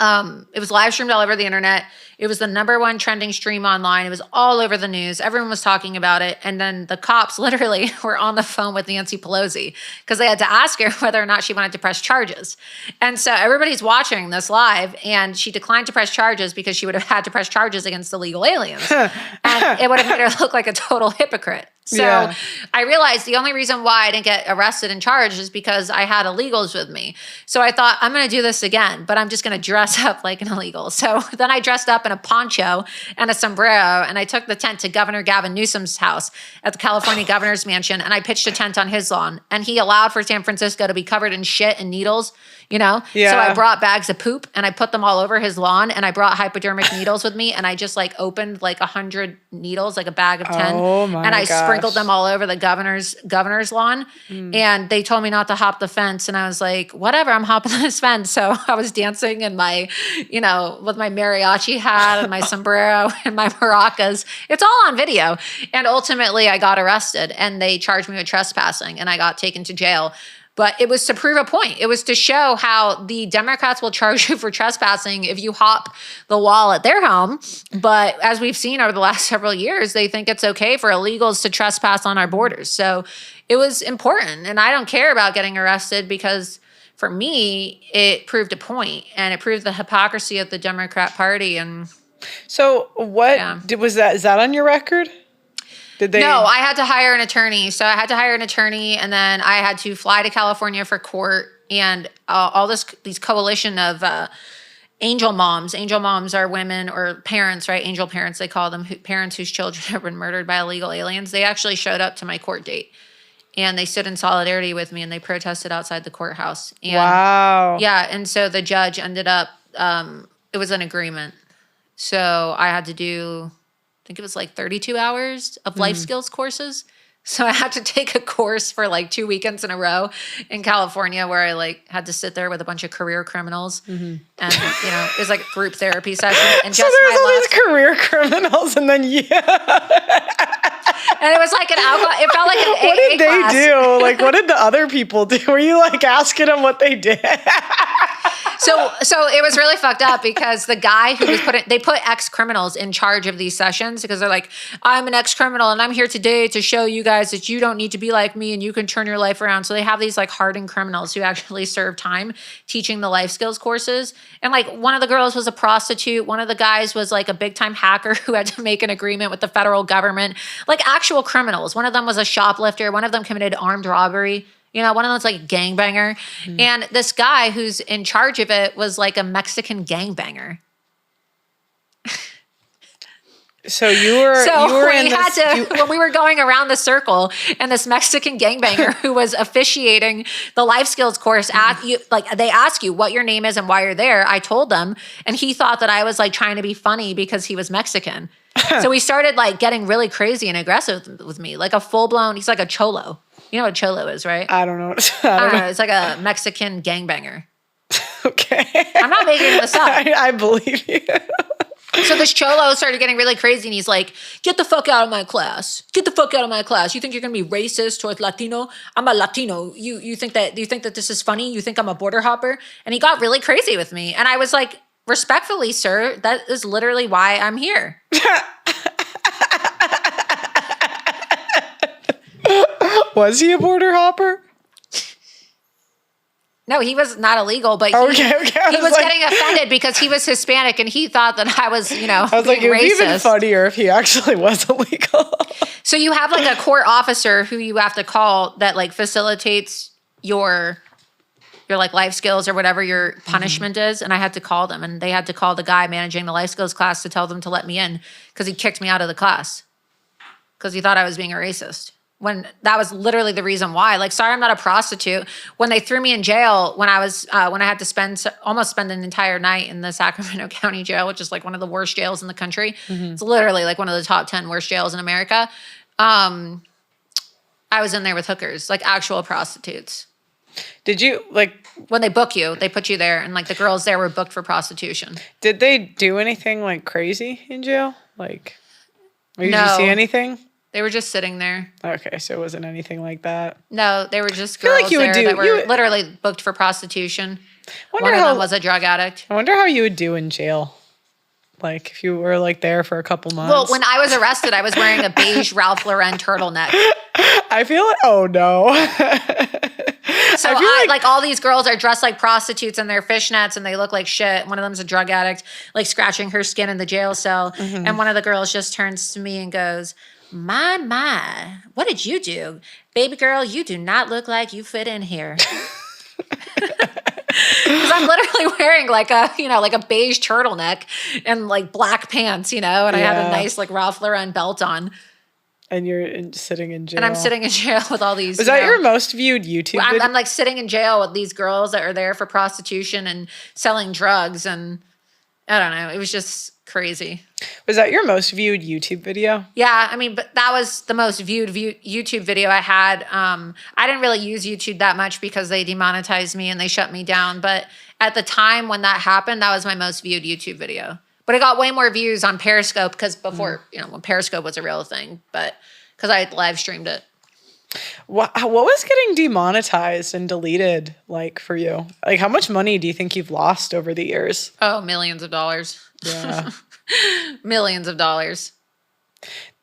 it was live streamed all over the internet. It was the #1 trending stream online. It was all over the news. Everyone was talking about it. And then the cops literally were on the phone with Nancy Pelosi because they had to ask her whether or not she wanted to press charges. And so everybody's watching this live and she declined to press charges because she would have had to press charges against illegal aliens. And it would have made her look like a total hypocrite. So I realized the only reason why I didn't get arrested and charged is because I had illegals with me. So I thought, I'm going to do this again, but I'm just going to dress up like an illegal. So then I dressed up in a poncho and a sombrero, and I took the tent to Governor Gavin Newsom's house at the California governor's mansion, and I pitched a tent on his lawn. And he allowed for San Francisco to be covered in shit and needles, Yeah. So I brought bags of poop, and I put them all over his lawn, and I brought hypodermic needles with me, and I just opened 100 needles, a bag of 10. Oh my and I gosh. sprinkled them all over the governor's lawn. And they told me not to hop the fence. And I was like, whatever, I'm hopping this fence. So I was dancing in my, with my mariachi hat and my sombrero and my maracas. It's all on video. And ultimately I got arrested and they charged me with trespassing and I got taken to jail. But it was to prove a point. It was to show how the Democrats will charge you for trespassing if you hop the wall at their home. But as we've seen over the last several years, they think it's okay for illegals to trespass on our borders. So it was important. And I don't care about getting arrested because for me, it proved a point and it proved the hypocrisy of the Democrat Party. And so was that? Is that on your record? Did they? No, I had to hire an attorney. So I had to hire an attorney, and then I had to fly to California for court. And these coalition of angel moms. Angel moms are women or parents, right? Angel parents, they call them, parents whose children have been murdered by illegal aliens. They actually showed up to my court date, and they stood in solidarity with me, and they protested outside the courthouse. And, wow. Yeah, and so the judge ended up. It was an agreement, so I had to do. I think it was 32 hours of life skills courses. So I had to take a course for 2 weekends in a row in California where I had to sit there with a bunch of career criminals. And, it was a group therapy session. And so there's all these career criminals and then And it was like an alcohol, it felt like an AA What did they class. do? What did the other people do? Were you asking them what they did? So it was really fucked up because the guy who was they put ex-criminals in charge of these sessions because they're like, I'm an ex-criminal and I'm here today to show you guys that you don't need to be like me and you can turn your life around. So they have these hardened criminals who actually serve time teaching the life skills courses. And one of the girls was a prostitute. One of the guys was a big time hacker who had to make an agreement with the federal government, actual criminals. One of them was a shoplifter. One of them committed armed robbery. One of them's a gangbanger. And this guy who's in charge of it was a Mexican gangbanger. So you were in this, when we were going around the circle, and this Mexican gangbanger who was officiating the life skills course they ask you what your name is and why you're there. I told them, and he thought that I was like trying to be funny because he was Mexican. So he started like getting really crazy and aggressive with me, like a full blown. He's like a cholo. You know what cholo is, right? I don't know. I don't know. It's like a Mexican gangbanger. Okay. I'm not making this up. I believe you. So this cholo started getting really crazy, and he's like, "Get the fuck out of my class! Get the fuck out of my class! You think you're gonna be racist towards Latino? I'm a Latino. You think that this is funny? You think I'm a border hopper?" And he got really crazy with me, and I was like, "Respectfully, sir, that is literally why I'm here." Was he a border hopper? No, he was not illegal, but he was getting offended because he was Hispanic and he thought that I was, I was like, it would be even funnier if he actually was illegal. So you have like a court officer who you have to call that like facilitates your like life skills or whatever your punishment is. And I had to call them, and they had to call the guy managing the life skills class to tell them to let me in because he kicked me out of the class because he thought I was being a racist. When that was literally the reason why. Like, sorry, I'm not a prostitute. When they threw me in jail, when I had to almost spend an entire night in the Sacramento County Jail, which is like one of the worst jails in the country. It's literally like one of the top 10 worst jails in America. I was in there with hookers, like actual prostitutes. Did you when they book you, they put you there, and like the girls there were booked for prostitution. Did they do anything like crazy in jail? Like, did you see anything? They were just sitting there. Okay, so it wasn't anything like that. No, they were just girls that were literally booked for prostitution. One of them was a drug addict. I wonder how you would do in jail. Like if you were like there for a couple months. Well, when I was arrested, I was wearing a beige Ralph Lauren turtleneck. I feel like, oh no. So like all these girls are dressed like prostitutes in their fishnets and they look like shit. One of them's a drug addict, like scratching her skin in the jail cell. Mm-hmm. And one of the girls just turns to me and goes, My, what did you do? Baby girl, you do not look like you fit in here. Because I'm literally wearing like a beige turtleneck and like black pants, and I have a nice like Ralph Lauren belt on. And you're sitting in jail. And I'm sitting in jail with all these. Was that your most viewed YouTube video? I'm like sitting in jail with these girls that are there for prostitution and selling drugs. And I don't know. It was just crazy. Was that your most viewed YouTube video? Yeah. I mean, but that was the most viewed YouTube video I had. I didn't really use YouTube that much because they demonetized me and they shut me down. But at the time when that happened, that was my most viewed YouTube video. But it got way more views on Periscope because before, when Periscope was a real thing, but because I live streamed it. What was getting demonetized and deleted like for you? Like how much money do you think you've lost over the years? Oh, millions of dollars. Yeah. Millions of dollars.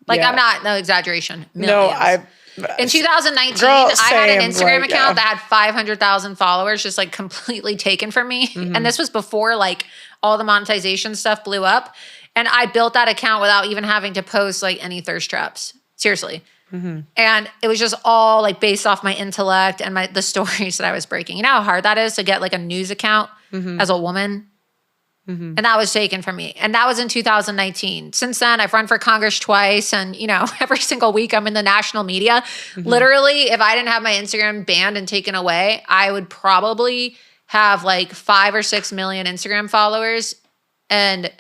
Like I'm not, no exaggeration. Millions. No, in 2019, I had an Instagram account that had 500,000 followers just like completely taken from me. Mm-hmm. And this was before like all the monetization stuff blew up. And I built that account without even having to post like any thirst traps. Seriously. Mm-hmm. And it was just all like based off my intellect and the stories that I was breaking. You know how hard that is to get like a news account as a woman? Mm-hmm. And that was taken from me. And that was in 2019. Since then, I've run for Congress twice. And, every single week I'm in the national media. Mm-hmm. Literally, if I didn't have my Instagram banned and taken away, I would probably have like 5 or 6 million Instagram followers. And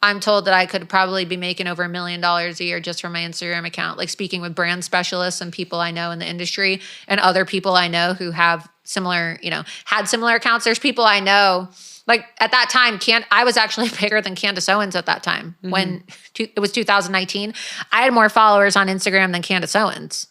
I'm told that I could probably be making over $1 million a year just from my Instagram account, like speaking with brand specialists and people I know in the industry and other people I know who have similar, had similar accounts. There's people I know. Like at that time, I was actually bigger than Candace Owens at that time. Mm-hmm. When it was 2019, I had more followers on Instagram than Candace Owens.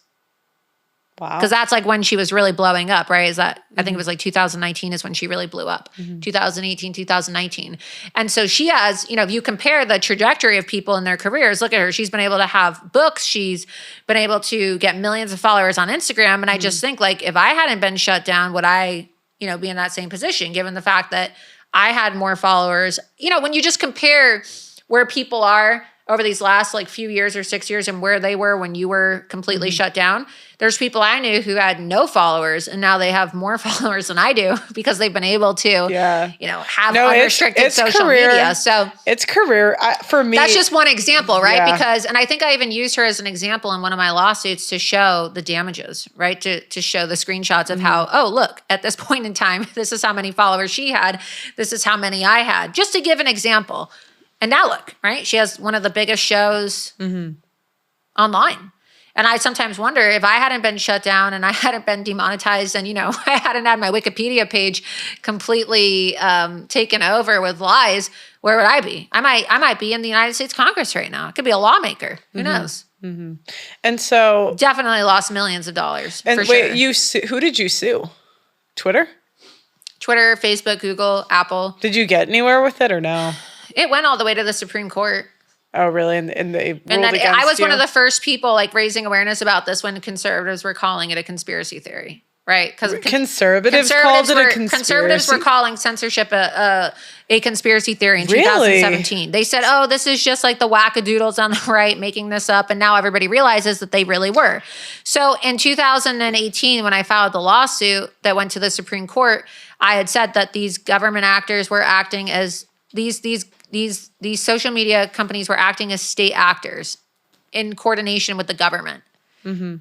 Wow. Because that's like when she was really blowing up, right? I think it was like 2019 is when she really blew up. Mm-hmm. 2018, 2019. And so she has, if you compare the trajectory of people in their careers, look at her. She's been able to have books. She's been able to get millions of followers on Instagram. And I just think like if I hadn't been shut down, would I, be in that same position given the fact that I had more followers? When you just compare where people are over these last like few years or 6 years and where they were when you were completely shut down. There's people I knew who had no followers and now they have more followers than I do because they've been able to, have unrestricted social media. So it's career for me. That's just one example, right? Yeah. Because, and I think I even used her as an example in one of my lawsuits to show the damages, right? To show the screenshots of how, oh, look, at this point in time, this is how many followers she had. This is how many I had, just to give an example. And now look, right? She has one of the biggest shows online. And I sometimes wonder if I hadn't been shut down and I hadn't been demonetized and, I hadn't had my Wikipedia page completely taken over with lies, where would I be? I might be in the United States Congress right now. I could be a lawmaker. Who knows? And so definitely lost millions of dollars. And for wait, sure. Who did you sue? Twitter, Facebook, Google, Apple. Did you get anywhere with it or no? It went all the way to the Supreme Court. Oh, really? And they ruled then against I was you? one of the first people like raising awareness about this when conservatives were calling it a conspiracy theory, right? Because conservatives called it a conspiracy. Conservatives were calling censorship a conspiracy theory in 2017. They said, "Oh, this is just like the wackadoodles on the right making this up," and now everybody realizes that they really were. So in 2018, when I filed the lawsuit that went to the Supreme Court, I had said that these government actors were acting as these social media companies were acting as state actors in coordination with the government in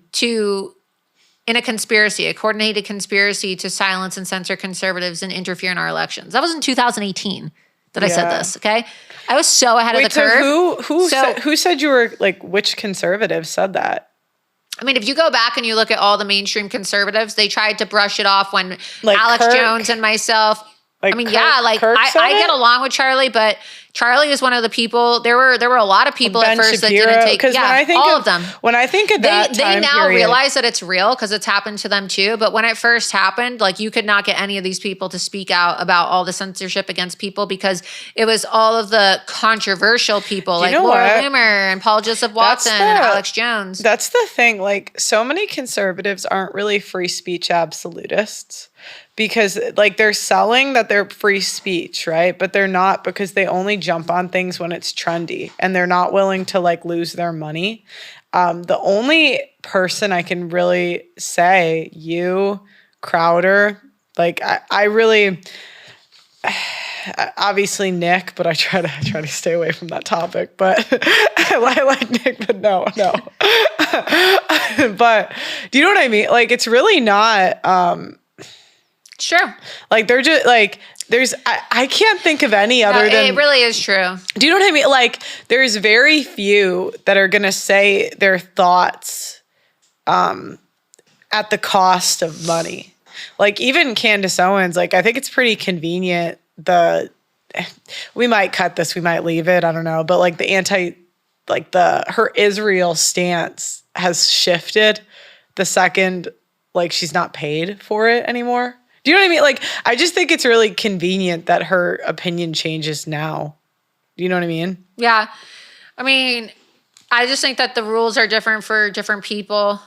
a conspiracy, a coordinated conspiracy to silence and censor conservatives and interfere in our elections. That was in 2018 that I said this, okay? I was so ahead of the curve. Who said you were, like, which conservative said that? I mean, if you go back and you look at all the mainstream conservatives, they tried to brush it off when like Alex Kirk? Jones and myself... Like I mean, Kirk, yeah, like I get along with Charlie, but Charlie is one of the people. There were a lot of people at first Shapiro, that didn't take. Yeah, all of them. When I think of that they now realize that it's real because it's happened to them too. But when it first happened, like you could not get any of these people to speak out about all the censorship against people because it was all of the controversial people like Laura Loomer and Paul Joseph Watson and Alex Jones. That's the thing. Like so many conservatives aren't really free speech absolutists. Because like they're selling that they're free speech, right? But they're not because they only jump on things when it's trendy and they're not willing to like lose their money. The only person I can really say, you, Crowder, like I really, obviously Nick, but I try to stay away from that topic. But I like Nick, but no. But do you know what I mean? Like it's really not. Sure. Like they're just like I can't think of any other than it really is true. Do you know what I mean? Like there's very few that are gonna say their thoughts at the cost of money. Like even Candace Owens, like I think it's pretty convenient. We might cut this, we might leave it, I don't know. But like her Israel stance has shifted the second like she's not paid for it anymore. Do you know what I mean? Like, I just think it's really convenient that her opinion changes now. Do you know what I mean? Yeah. I mean, I just think that the rules are different for different people.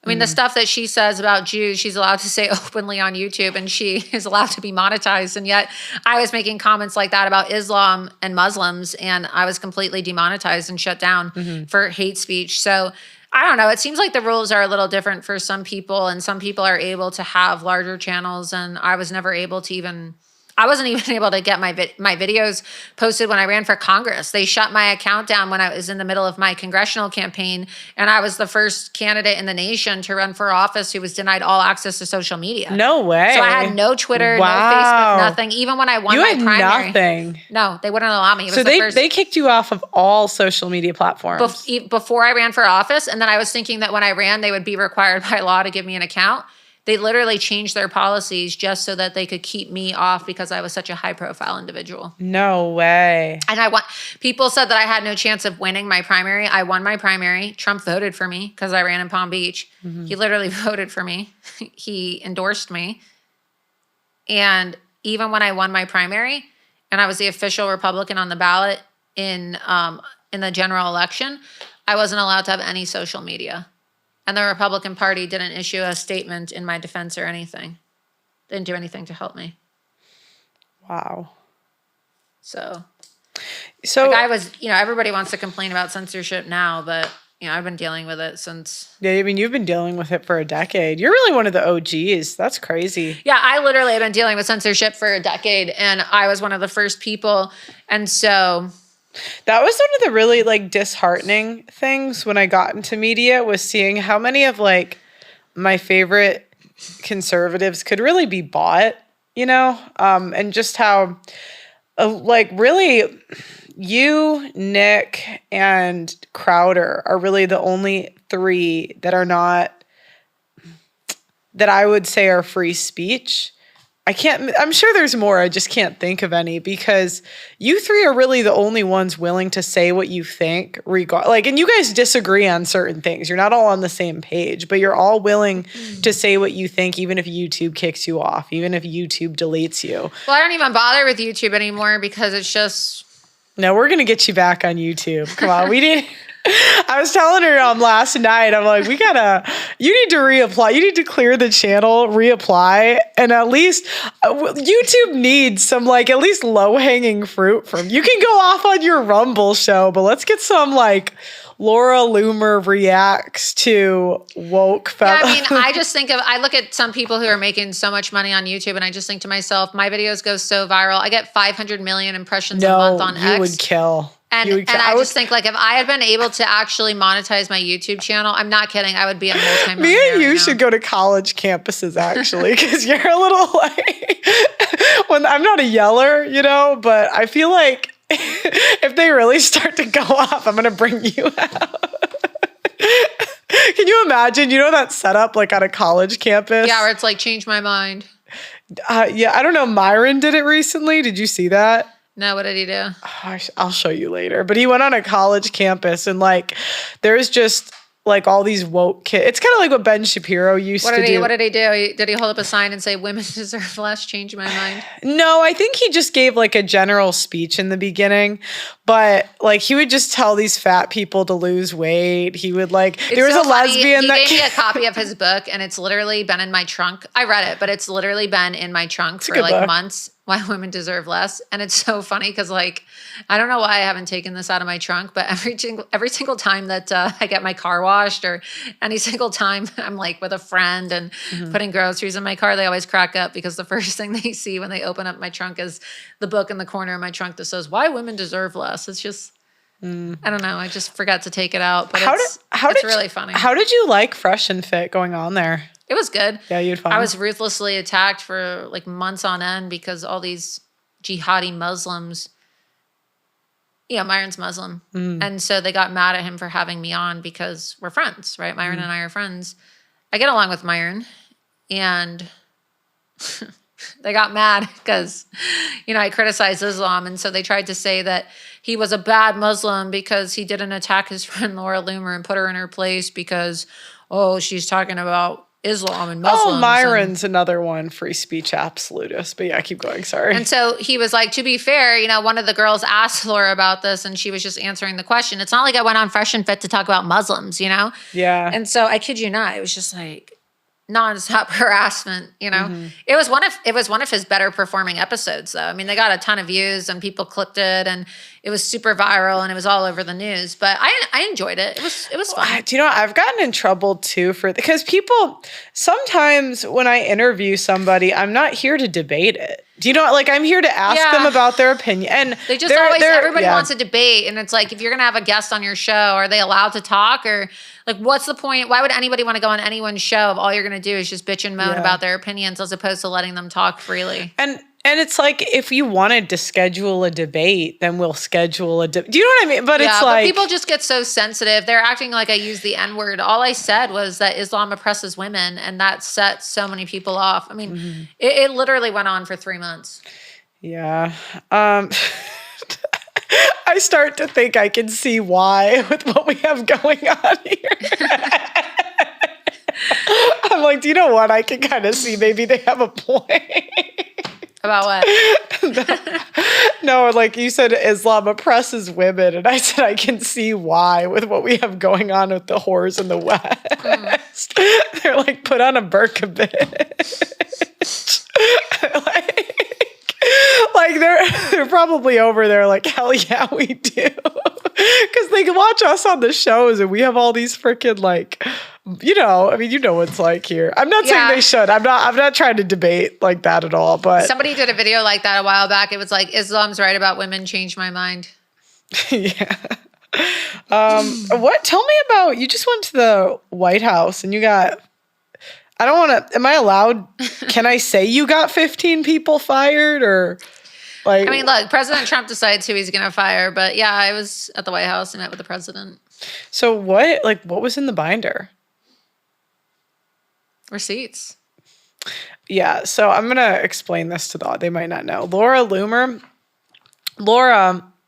I mean, the stuff that she says about Jews, she's allowed to say openly on YouTube and she is allowed to be monetized. And yet I was making comments like that about Islam and Muslims and I was completely demonetized and shut down for hate speech. So I don't know. It seems like the rules are a little different for some people and some people are able to have larger channels and I was never able to even I wasn't even able to get my videos posted when I ran for Congress. They shut my account down when I was in the middle of my congressional campaign, and I was the first candidate in the nation to run for office who was denied all access to social media. No way. So I had no Twitter, no Facebook, nothing. Even when I won my primary. Nothing. No, they wouldn't allow me. So they kicked you off of all social media platforms. Before I ran for office, and then I was thinking that when I ran, they would be required by law to give me an account. They literally changed their policies just so that they could keep me off because I was such a high-profile individual. No way. And people said that I had no chance of winning my primary. I won my primary. Trump voted for me because I ran in Palm Beach. Mm-hmm. He literally voted for me. He endorsed me. And even when I won my primary and I was the official Republican on the ballot in the general election, I wasn't allowed to have any social media. And the Republican Party didn't issue a statement in my defense or anything. Didn't do anything to help me. Wow. So So I was, everybody wants to complain about censorship now, but I've been dealing with it since. yeah, I mean, you've been dealing with it for a decade. You're really one of the OGs. That's crazy. Yeah, I literally have been dealing with censorship for a decade, and I was one of the first people. And so that was one of the really like disheartening things when I got into media, was seeing how many of like my favorite conservatives could really be bought, and just how like really you, Nick, and Crowder are really the only three that are not, that I would say are free speech. I'm sure there's more. I just can't think of any, because you three are really the only ones willing to say what you think, and you guys disagree on certain things. You're not all on the same page, but you're all willing to say what you think, even if YouTube kicks you off, even if YouTube deletes you. Well, I don't even bother with YouTube anymore because it's just. No, we're going to get you back on YouTube. Come on. I was telling her last night, I'm like, you need to reapply. You need to clear the channel, reapply. And at least YouTube needs some at least low hanging fruit from, you can go off on your Rumble show, but let's get some Laura Loomer reacts to woke. Yeah, I mean, I look at some people who are making so much money on YouTube, and I just think to myself, my videos go so viral. I get 500 million impressions a month on X. You would kill. And I just think if I had been able to actually monetize my YouTube channel, I'm not kidding, I would be a multi-millionaire. Me and you should go to college campuses actually, because you're a little when I'm not a yeller, but I feel like if they really start to go off, I'm going to bring you out. Can you imagine, that setup on a college campus? Yeah, where it's change my mind. Yeah, I don't know. Myron did it recently. Did you see that? No, what did he do? Oh, I'll show you later. But he went on a college campus, and there's just all these woke kids. It's kind of like what Ben Shapiro used to do. What did he do? Did he hold up a sign and say, "Women deserve less"? Change my mind. No, I think he just gave a general speech in the beginning, but he would just tell these fat people to lose weight. He would there was a lesbian he that gave me a copy of his book, and it's literally been in my trunk. I read it, but it's literally been in my trunk for book. Months. Why Women Deserve Less. And it's so funny because I don't know why I haven't taken this out of my trunk, but every single time that I get my car washed, or any single time I'm with a friend and putting groceries in my car, they always crack up because the first thing they see when they open up my trunk is the book in the corner of my trunk that says Why Women Deserve Less. It's just, I don't know. I just forgot to take it out, but it's really funny. How did you like Fresh and Fit going on there? It was good. Yeah, you had fun. I was ruthlessly attacked for months on end because all these jihadi Muslims, Myron's Muslim. And so they got mad at him for having me on because we're friends, right? Myron and I are friends. I get along with Myron, and they got mad because, I criticized Islam. And so they tried to say that he was a bad Muslim because he didn't attack his friend Laura Loomer and put her in her place because, she's talking about Islam and Muslims. Oh, Myron's another one, free speech absolutist. But yeah, keep going. Sorry. And so he was to be fair, one of the girls asked Laura about this, and she was just answering the question. It's not like I went on Fresh and Fit to talk about Muslims, Yeah. And so I kid you not, it was just nonstop harassment, It was one of his better performing episodes, though. I mean, they got a ton of views and people clipped it, and it was super viral and it was all over the news. But I enjoyed it. It was fun. Do you know, I've gotten in trouble too because people sometimes when I interview somebody, I'm not here to debate it. Do you know, I'm here to ask them about their opinion. And they just everybody wants a debate. And it's if you're going to have a guest on your show, are they allowed to talk? Or what's the point? Why would anybody want to go on anyone's show if all you're going to do is just bitch and moan about their opinions as opposed to letting them talk freely? And it's if you wanted to schedule a debate, then we'll schedule a debate. Do you know what I mean? But but people just get so sensitive. They're acting like I used the N-word. All I said was that Islam oppresses women, and that set so many people off. I mean, it literally went on for 3 months. Yeah. I start to think I can see why with what we have going on here. I'm do you know what? I can kind of see maybe they have a point. About what? No, you said Islam oppresses women, and I said I can see why with what we have going on with the whores in the West. They're put on a burqa bitch. Like they're probably over there like, hell yeah, we do. Because they can watch us on the shows and we have all these freaking like, I mean, you know what it's like here. I'm not saying they should. I'm not trying to debate like that at all. But somebody did a video like that a while back. It was like, Islam's right about women, changed my mind. Yeah. Tell me about, you just went to the White House and you got, I don't want to, am I allowed, can I say you got 15 people fired or like? I mean, look, President Trump decides who he's going to fire, but yeah, I was at the White House and met with the president. So what was in the binder? Receipts. Yeah. So I'm going to explain this to they might not know. Laura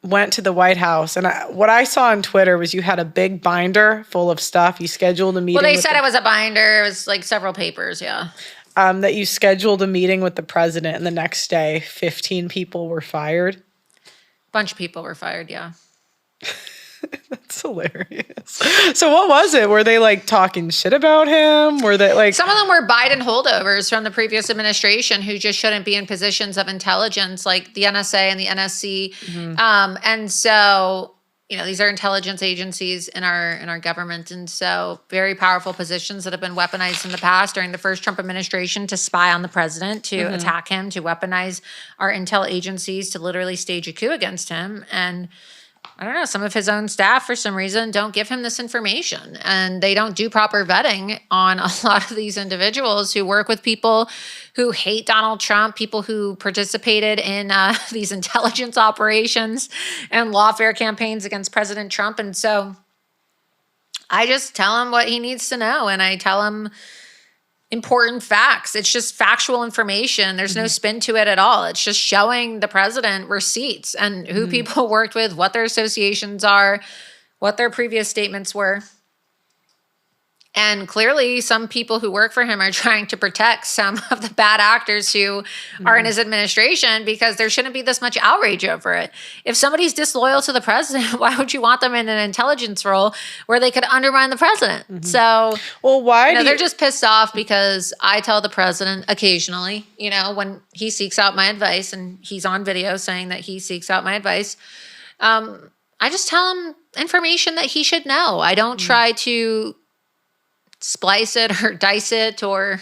went to the White House, and what I saw on Twitter was you had a big binder full of stuff. You scheduled a meeting. Well, they said it was a binder. It was like several papers, yeah. That you scheduled a meeting with the president, and the next day, 15 people were fired. Bunch of people were fired, yeah. That's hilarious. So what was it? Were they like talking shit about him? Were they like... Some of them were Biden holdovers from the previous administration who just shouldn't be in positions of intelligence, like the NSA and the NSC. Mm-hmm. And so, these are intelligence agencies in our government. And so very powerful positions that have been weaponized in the past during the first Trump administration to spy on the president, to attack him, to weaponize our intel agencies, to literally stage a coup against him. And I don't know, some of his own staff, for some reason, don't give him this information. And they don't do proper vetting on a lot of these individuals who work with people who hate Donald Trump, people who participated in these intelligence operations and lawfare campaigns against President Trump. And so I just tell him what he needs to know. And I tell him important facts. It's just factual information. There's no spin to it at all. It's just showing the president receipts and who people worked with, what their associations are, what their previous statements were. And clearly some people who work for him are trying to protect some of the bad actors who are in his administration because there shouldn't be this much outrage over it. If somebody's disloyal to the president, why would you want them in an intelligence role where they could undermine the president? So, well, why they're just pissed off because I tell the president occasionally, when he seeks out my advice, and he's on video saying that he seeks out my advice, I just tell him information that he should know. I don't try to splice it or dice it or,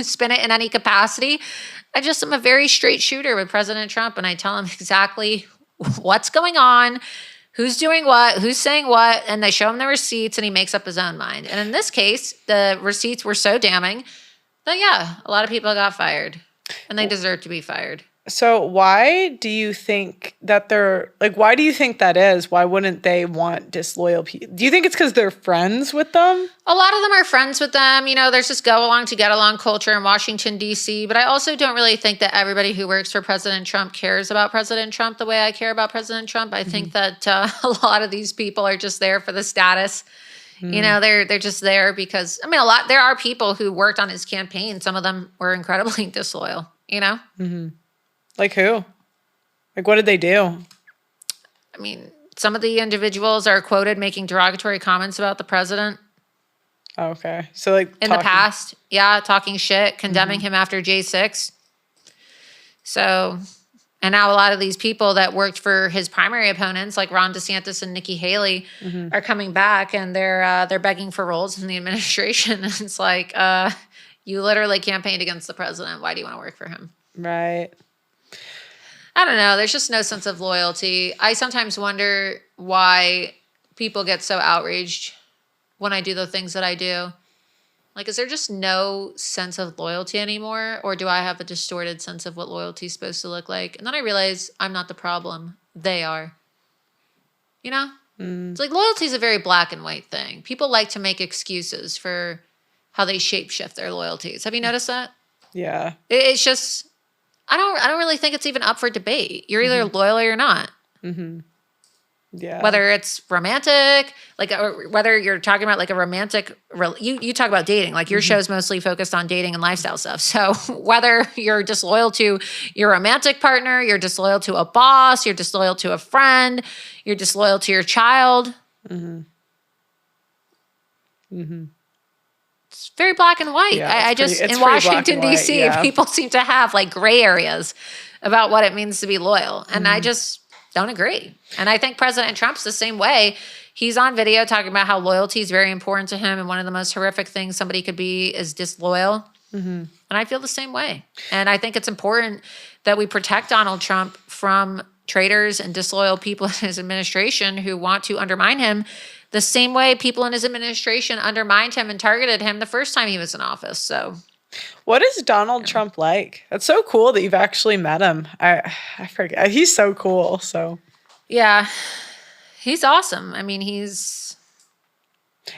spin it in any capacity. I just am a very straight shooter with President Trump, and I tell him exactly what's going on, who's doing what, who's saying what, and they show him the receipts, and he makes up his own mind. And in this case, the receipts were so damning that, yeah, a lot of people got fired, and they deserve to be fired. So why do you think that why do you think that is? Why wouldn't they want disloyal people? Do you think it's because they're friends with them? A lot of them are friends with them. There's this go along to get along culture in Washington, D.C. But I also don't really think that everybody who works for President Trump cares about President Trump the way I care about President Trump. I think that a lot of these people are just there for the status. They're just there because, there are people who worked on his campaign. Some of them were incredibly disloyal, Like who? Like what did they do? Some of the individuals are quoted making derogatory comments about the president. Okay. So in the past, talking shit, condemning him after J6. So, and now a lot of these people that worked for his primary opponents, like Ron DeSantis and Nikki Haley, are coming back, and they're begging for roles in the administration. And it's like, you literally campaigned against the president. Why do you want to work for him? Right. I don't know. There's just no sense of loyalty. I sometimes wonder why people get so outraged when I do the things that I do. Like, is there just no sense of loyalty anymore? Or do I have a distorted sense of what loyalty is supposed to look like? And then I realize I'm not the problem. They are. It's like loyalty is a very black and white thing. People like to make excuses for how they shapeshift their loyalties. Have you noticed that? Yeah. It's just... I don't really think it's even up for debate. You're either loyal or you're not. Yeah. Whether it's romantic, or whether you're talking about like a romantic, you talk about dating, like your show's mostly focused on dating and lifestyle stuff. So whether you're disloyal to your romantic partner, you're disloyal to a boss, you're disloyal to a friend, you're disloyal to your child. It's very black and white. Yeah, in Washington, D.C., people seem to have like gray areas about what it means to be loyal. And I just don't agree. And I think President Trump's the same way. He's on video talking about how loyalty is very important to him. And one of the most horrific things somebody could be is disloyal. And I feel the same way. And I think it's important that we protect Donald Trump from traitors and disloyal people in his administration who want to undermine him the same way people in his administration undermined him and targeted him the first time he was in office. So what is Donald Trump like? That's so cool that you've actually met him. I forget. He's so cool. So yeah, he's awesome. I mean, is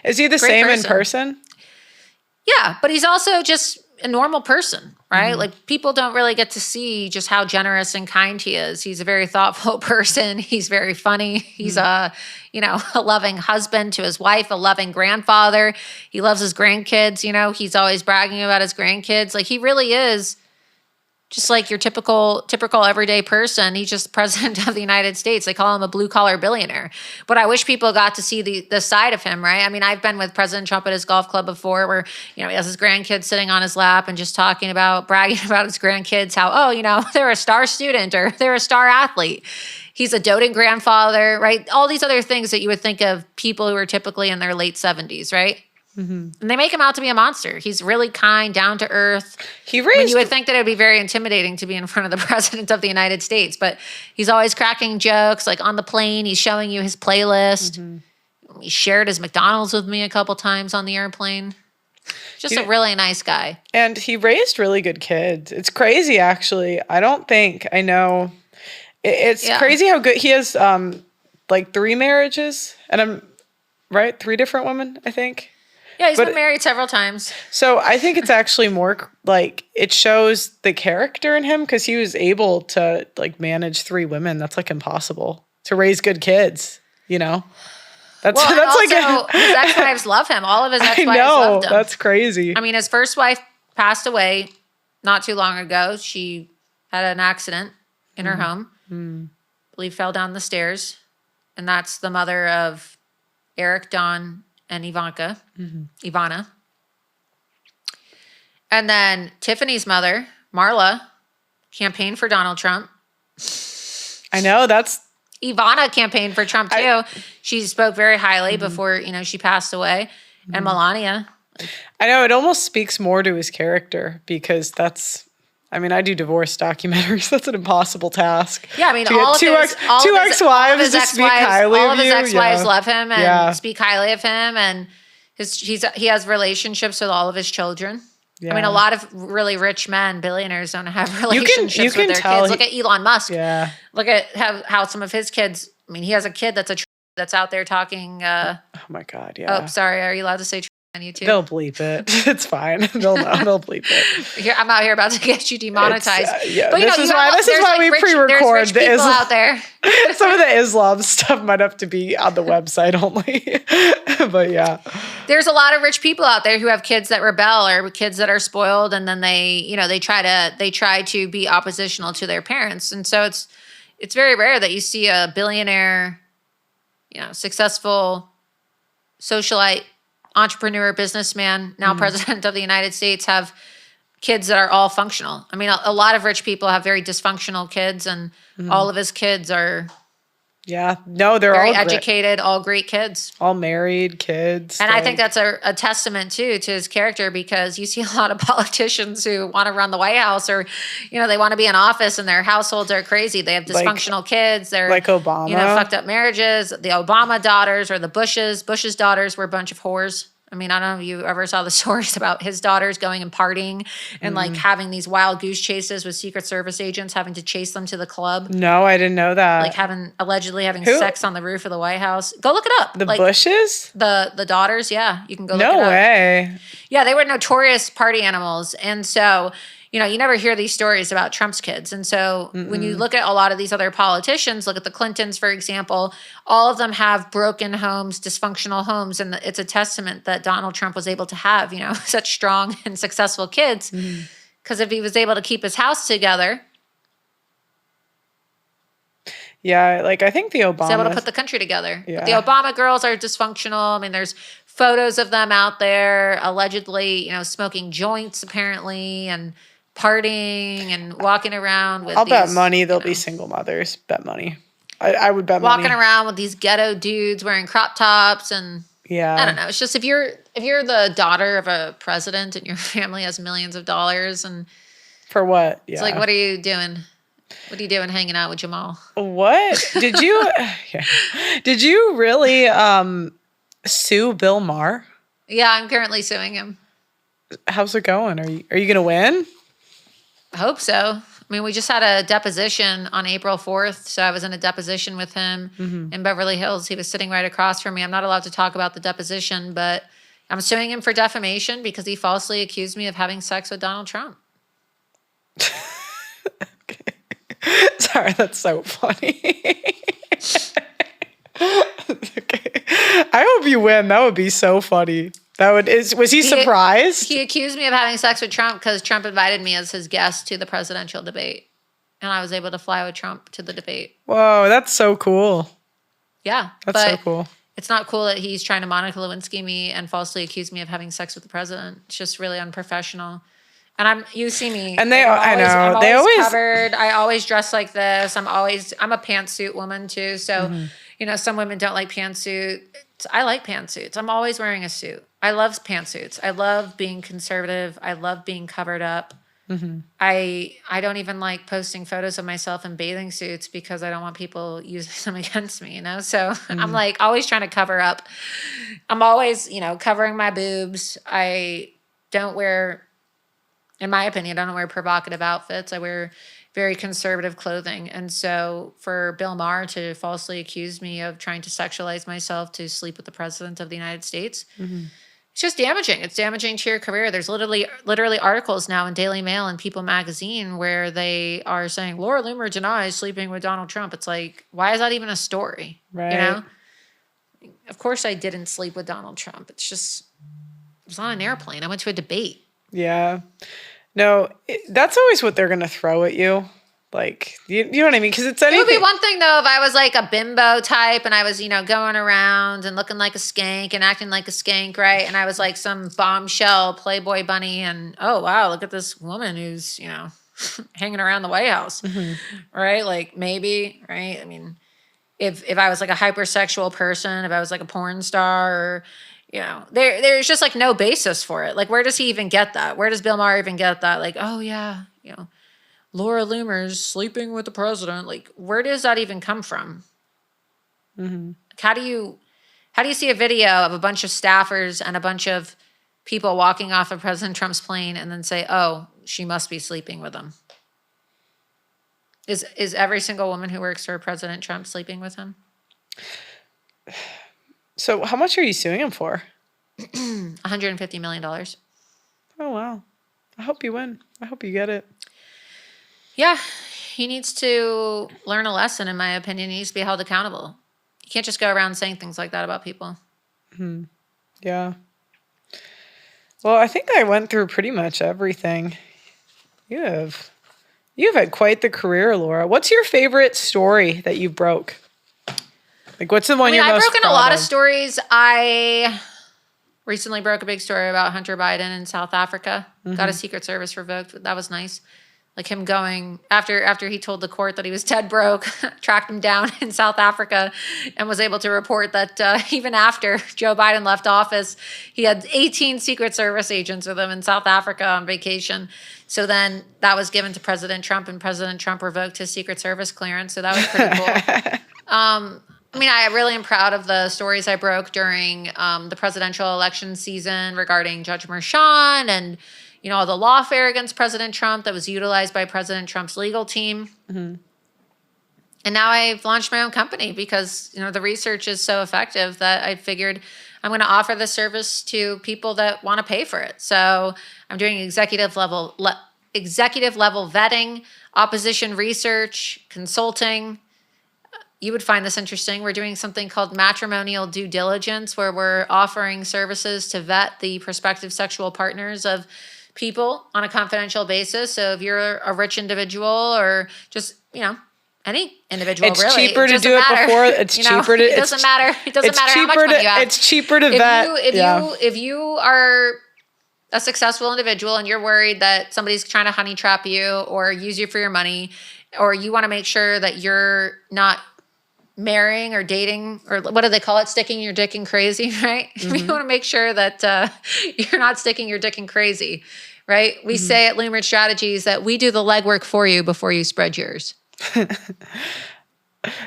he the same in person? Yeah, but he's also just a normal person, right? Like people don't really get to see just how generous and kind he is. He's a very thoughtful person. He's very funny. He's a loving husband to his wife, a loving grandfather. He loves his grandkids. He's always bragging about his grandkids. Like he really is just like your typical everyday person. He's just president of the United States. They call him a blue collar billionaire. But I wish people got to see the side of him, right? I mean, I've been with President Trump at his golf club before where, he has his grandkids sitting on his lap and just bragging about his grandkids, how, they're a star student or they're a star athlete. He's a doting grandfather, right? All these other things that you would think of people who are typically in their late 70s, right? And they make him out to be a monster. He's really kind, down to earth. You would think that it would be very intimidating to be in front of the president of the United States, but he's always cracking jokes. Like on the plane, he's showing you his playlist. He shared his McDonald's with me a couple times on the airplane. Just a really nice guy. And he raised really good kids. It's crazy, actually. I don't think I know. It's crazy how good he has. Like 3 marriages, and I'm right, 3 different women, I think. Yeah, he's been married several times. So I think it's actually more like it shows the character in him because he was able to like manage 3 women. That's like impossible to raise good kids, That's like his ex-wives love him. All of his ex-wives loved him. That's crazy. I mean, his first wife passed away not too long ago. She had an accident in her home. I believe fell down the stairs. And that's the mother of Eric, Dawn, and Ivana. And then Tiffany's mother, Marla, campaigned for Donald Trump. I know, that's... Ivana campaigned for Trump, too. She spoke very highly before, she passed away. And Melania. I know, it almost speaks more to his character because that's... I mean, I do divorce documentaries. That's an impossible task. Yeah, I mean, all of his ex-wives to speak highly of you. All of his ex-wives love him and speak highly of him, and he has relationships with all of his children. Yeah. I mean, a lot of really rich men, billionaires, don't have relationships with their kids. Look at Elon Musk. Yeah. Look at how some of his kids. I mean, he has a kid that's out there talking. Oh my God! Yeah. Oh, sorry. Are you allowed to say on YouTube? They'll bleep it. It's fine. They'll know. They'll bleep it. I'm out here about to get you demonetized. But this is why we pre-record the Islam out there. Some of the Islam stuff might have to be on the website only. But yeah, there's a lot of rich people out there who have kids that rebel or kids that are spoiled, and then they try to be oppositional to their parents, and so it's very rare that you see a billionaire, successful socialite, entrepreneur, businessman, now president of the United States, have kids that are all functional. I mean, a lot of rich people have very dysfunctional kids, and all of his kids are they're very all educated, all great kids. All married kids. And I think that's a testament, too, to his character, because you see a lot of politicians who want to run the White House or, they want to be in office and their households are crazy. They have dysfunctional kids. They're like Obama. Fucked up marriages. The Obama daughters or the Bushes. Bush's daughters were a bunch of whores. I mean, I don't know if you ever saw the stories about his daughters going and partying and like having these wild goose chases with Secret Service agents having to chase them to the club. No, I didn't know that. Like allegedly having sex on the roof of the White House. Go look it up. The Bushes? The daughters, yeah. You can go look it up. No way. Yeah, they were notorious party animals. And so, you never hear these stories about Trump's kids. And so when you look at a lot of these other politicians, look at the Clintons, for example, all of them have broken homes, dysfunctional homes. And it's a testament that Donald Trump was able to have, such strong and successful kids. Because if he was able to keep his house together. Yeah, like I think the Obama. He's able to put the country together. Yeah. But the Obama girls are dysfunctional. I mean, there's photos of them out there allegedly, smoking joints apparently. And partying and walking around with I'll bet these, money there'll be single mothers. Bet money. I would bet walking money. around with these ghetto dudes wearing crop tops and Yeah. I don't know. It's just if you're the daughter of a president and your family has millions of dollars and For what? Yeah. it's like, what are you doing? What are you doing hanging out with Jamal? What? Did you yeah. Did you really sue Bill Maher? Yeah, I'm currently suing him. How's it going? Are you going to win? I hope so. I mean, we just had a deposition on April 4th. So I was in a deposition with him in Beverly Hills. He was sitting right across from me. I'm not allowed to talk about the deposition, but I'm suing him for defamation because he falsely accused me of having sex with Donald Trump. Sorry, that's so funny. Okay. I hope you win. That would be so funny. Was he surprised? He accused me of having sex with Trump because Trump invited me as his guest to the presidential debate. And I was able to fly with Trump to the debate. Whoa, that's so cool. Yeah. That's so cool. It's not cool that he's trying to Monica Lewinsky me and falsely accuse me of having sex with the president. It's just really unprofessional. And you see me. And I'm always covered. I always dress like this. I'm a pantsuit woman too. So, some women don't like pantsuits. I like pantsuits. I'm always wearing a suit. I love pantsuits. I love being conservative. I love being covered up. I don't even like posting photos of myself in bathing suits because I don't want people using them against me, So I'm like always trying to cover up. I'm always, covering my boobs. I don't wear, in my opinion, I don't wear provocative outfits. I wear very conservative clothing. And so for Bill Maher to falsely accuse me of trying to sexualize myself to sleep with the president of the United States, it's just damaging. It's damaging to your career. There's literally articles now in Daily Mail and People magazine where they are saying Laura Loomer denies sleeping with Donald Trump. It's like, why is that even a story? Right. Of course I didn't sleep with Donald Trump. It was on an airplane. I went to a debate. Yeah. No, that's always what they're going to throw at you. Like, you know what I mean? Because it's anything. It would be one thing, though, if I was like a bimbo type and I was, going around and looking like a skank and acting like a skank, right? And I was like some bombshell Playboy bunny and, oh, wow, look at this woman who's, hanging around the White House, right? Like, maybe, right? I mean, if I was like a hypersexual person, if I was like a porn star or, there's just like no basis for it. Like, where does he even get that? Where does Bill Maher even get that? Like, oh, yeah, Laura Loomer's sleeping with the president. Like, where does that even come from? How do you see a video of a bunch of staffers and a bunch of people walking off of President Trump's plane and then say, oh, she must be sleeping with him? Is every single woman who works for President Trump sleeping with him? So how much are you suing him for? $150 million. Oh, wow. I hope you win. I hope you get it. Yeah, he needs to learn a lesson, in my opinion. He needs to be held accountable. You can't just go around saying things like that about people. Yeah. Well, I think I went through pretty much everything. You've had quite the career, Laura. What's your favorite story that you broke? Like, what's the one you're most proud of? I've broken a lot of stories. I recently broke a big story about Hunter Biden in South Africa. Got a Secret Service revoked. That was nice. Like him going after he told the court that he was dead broke, tracked him down in South Africa and was able to report that even after Joe Biden left office, he had 18 Secret Service agents with him in South Africa on vacation. So then that was given to President Trump and President Trump revoked his Secret Service clearance. So that was pretty cool. I really am proud of the stories I broke during the presidential election season regarding Judge Merchan and all the lawfare against President Trump that was utilized by President Trump's legal team. And now I've launched my own company because, the research is so effective that I figured I'm going to offer this service to people that want to pay for it. So I'm doing executive level vetting, opposition research, consulting. You would find this interesting. We're doing something called matrimonial due diligence, where we're offering services to vet the prospective sexual partners of people on a confidential basis. So if you're a rich individual or just, any individual, it's really. Cheaper to do it before. It's cheaper to. It doesn't matter. It doesn't matter how much money you have. It's cheaper to vet. If you are a successful individual and you're worried that somebody's trying to honey trap you or use you for your money, or you want to make sure that you're not marrying or dating, or what do they call it? Sticking your dick in crazy, right? Mm-hmm. You want to make sure that you're not sticking your dick in crazy, right? We say at Loomer Strategies that we do the legwork for you before you spread yours.